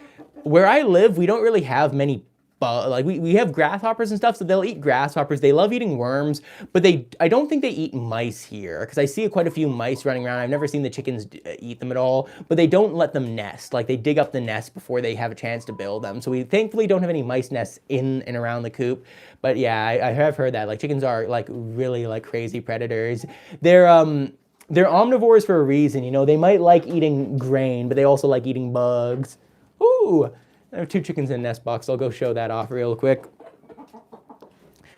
Speaker 1: where I live, we don't really have many like we have grasshoppers and stuff, so they'll eat grasshoppers. They love eating worms, but I don't think they eat mice here, because I see quite a few mice running around. I've never seen the chickens eat them at all, but they don't let them nest. Like they dig up the nest before they have a chance to build them. So we thankfully don't have any mice nests in and around the coop. But yeah, I have heard that like chickens are like really like crazy predators. They're omnivores for a reason. You know, they might like eating grain, but they also like eating bugs. Ooh. I have 2 chickens in a nest box. I'll go show that off real quick.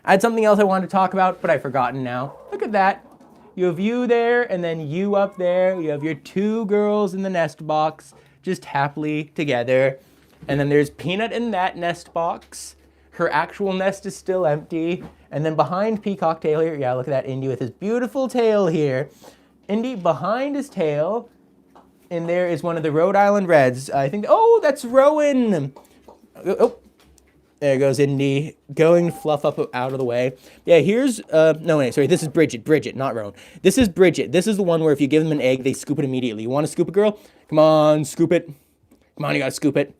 Speaker 1: I had something else I wanted to talk about, but I've forgotten now. Look at that. You have you there, and then you up there. You have your 2 girls in the nest box, just happily together. And then there's Peanut in that nest box. Her actual nest is still empty. And then behind Peacock Tail here, yeah, look at that Indy with his beautiful tail here. Indy behind his tail. And there is one of the Rhode Island Reds. I think, oh, that's Rowan. Oh, there goes Indy. Going fluff up out of the way. Yeah, here's, this is Bridget. Bridget, not Rowan. This is Bridget. This is the one where if you give them an egg, they scoop it immediately. You want to scoop it, girl? Come on, scoop it. Come on, you gotta scoop it.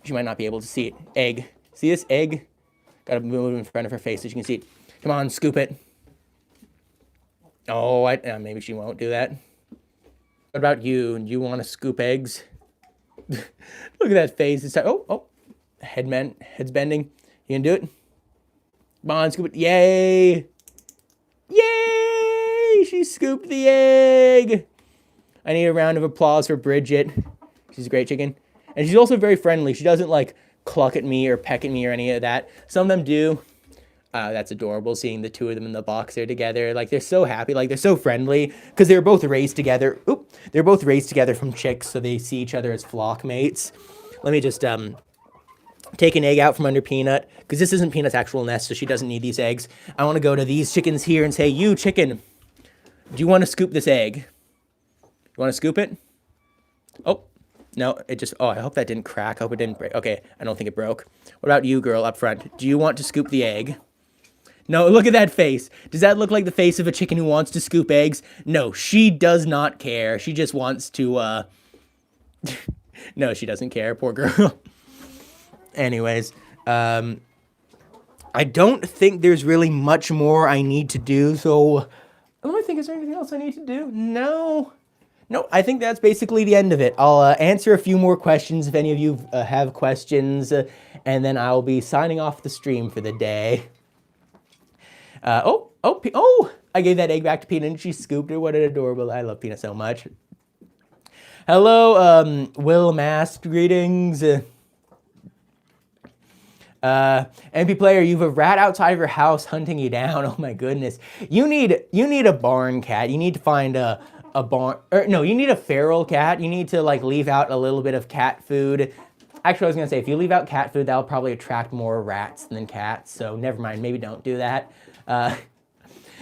Speaker 1: She might not be able to see it. Egg. See this egg? Gotta move it in front of her face so she can see it. Come on, scoop it. Oh, maybe she won't do that. What about you? Do you want to scoop eggs? Look at that face. It's like, head's bending. You can do it? Come on, scoop it. Yay! Yay! She scooped the egg. I need a round of applause for Bridget. She's a great chicken. And she's also very friendly. She doesn't like cluck at me or peck at me or any of that. Some of them do. That's adorable, seeing the 2 of them in the box there together. Like, they're so happy. Like, they're so friendly. Because they're both raised together. They're both raised together from chicks, so they see each other as flock mates. Let me just take an egg out from under Peanut. Because this isn't Peanut's actual nest, so she doesn't need these eggs. I want to go to these chickens here and say, you, chicken, do you want to scoop this egg? You want to scoop it? Oh, no, I hope that didn't crack. I hope it didn't break. Okay, I don't think it broke. What about you, girl, up front? Do you want to scoop the egg? No, look at that face. Does that look like the face of a chicken who wants to scoop eggs? No, she does not care. She just wants to, No, she doesn't care. Poor girl. Anyways, I don't think there's really much more I need to do, so let me think, is there anything else I need to do? No, I think that's basically the end of it. I'll answer a few more questions if any of you have questions, and then I'll be signing off the stream for the day. I gave that egg back to Peanut and she scooped it. What an adorable, I love Peanut so much. Hello, Will Mask, greetings. MP player, you have a rat outside of your house hunting you down. Oh my goodness. You need a barn cat. You need to find a barn, you need a feral cat. You need to like leave out a little bit of cat food. Actually, I was gonna say, if you leave out cat food, that'll probably attract more rats than cats, so never mind, maybe don't do that.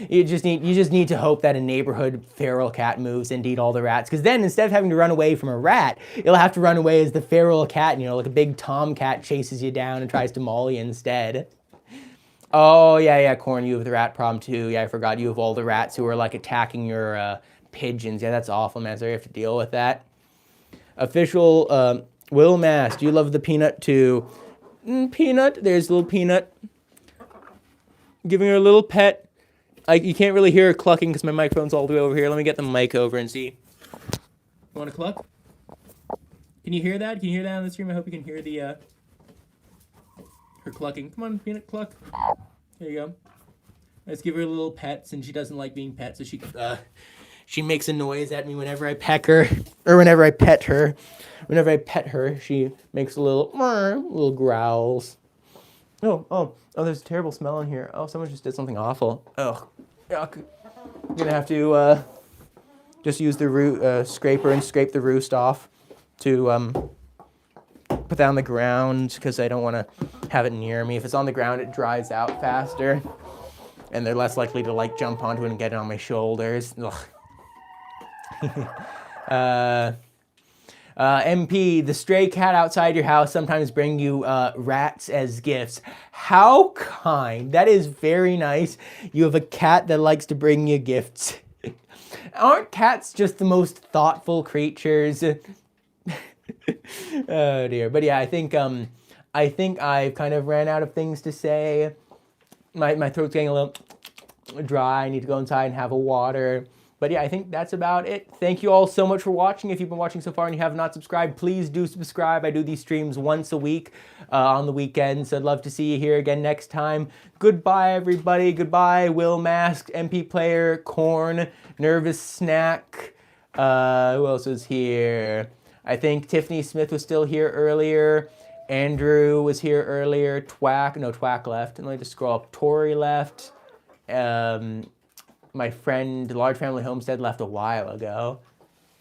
Speaker 1: You just need to hope that a neighborhood feral cat moves and eat all the rats, because then instead of having to run away from a rat, you'll have to run away as the feral cat, like a big tomcat chases you down and tries to maul you instead. Oh, yeah, Corn, you have the rat problem too. Yeah, I forgot you have all the rats who are like attacking your pigeons. Yeah, that's awful, man. So you have to deal with that. Official Will Mass, do you love the Peanut too? Peanut, there's little Peanut. Giving her a little pet. You can't really hear her clucking because my microphone's all the way over here. Let me get the mic over and see. You want to cluck? Can you hear that? Can you hear that on the stream? I hope you can hear the her clucking. Come on, Peanut, cluck. There you go. Let's give her little pets, and she doesn't like being pet, so she She makes a noise at me whenever I peck her, or whenever I pet her. Whenever I pet her, she makes little growls. Oh, there's a terrible smell in here. Oh, someone just did something awful. Oh, yuck. I'm gonna have to just use the scraper and scrape the roost off to put that on the ground because I don't want to have it near me. If it's on the ground, it dries out faster, and they're less likely to like jump onto it and get it on my shoulders. MP, the stray cat outside your house sometimes bring you rats as gifts. How kind. That is very nice. You have a cat that likes to bring you gifts. Aren't cats just the most thoughtful creatures? Oh dear. But yeah, I think I've kind of ran out of things to say. My throat's getting a little dry. I need to go inside and have a water. But yeah, I think that's about it. Thank you all so much for watching. If you've been watching so far and you have not subscribed, please do subscribe. I do these streams once a week on the weekends. So I'd love to see you here again next time. Goodbye, everybody. Goodbye, Will Mask, MP Player, Corn, Nervous Snack. Who else was here? I think Tiffany Smith was still here earlier. Andrew was here earlier. Twack left. And let me just scroll up. Tori left. My friend, Large Family Homestead, left a while ago.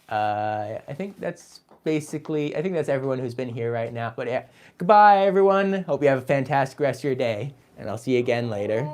Speaker 1: I think that's everyone who's been here right now. But yeah, goodbye, everyone. Hope you have a fantastic rest of your day, and I'll see you again later.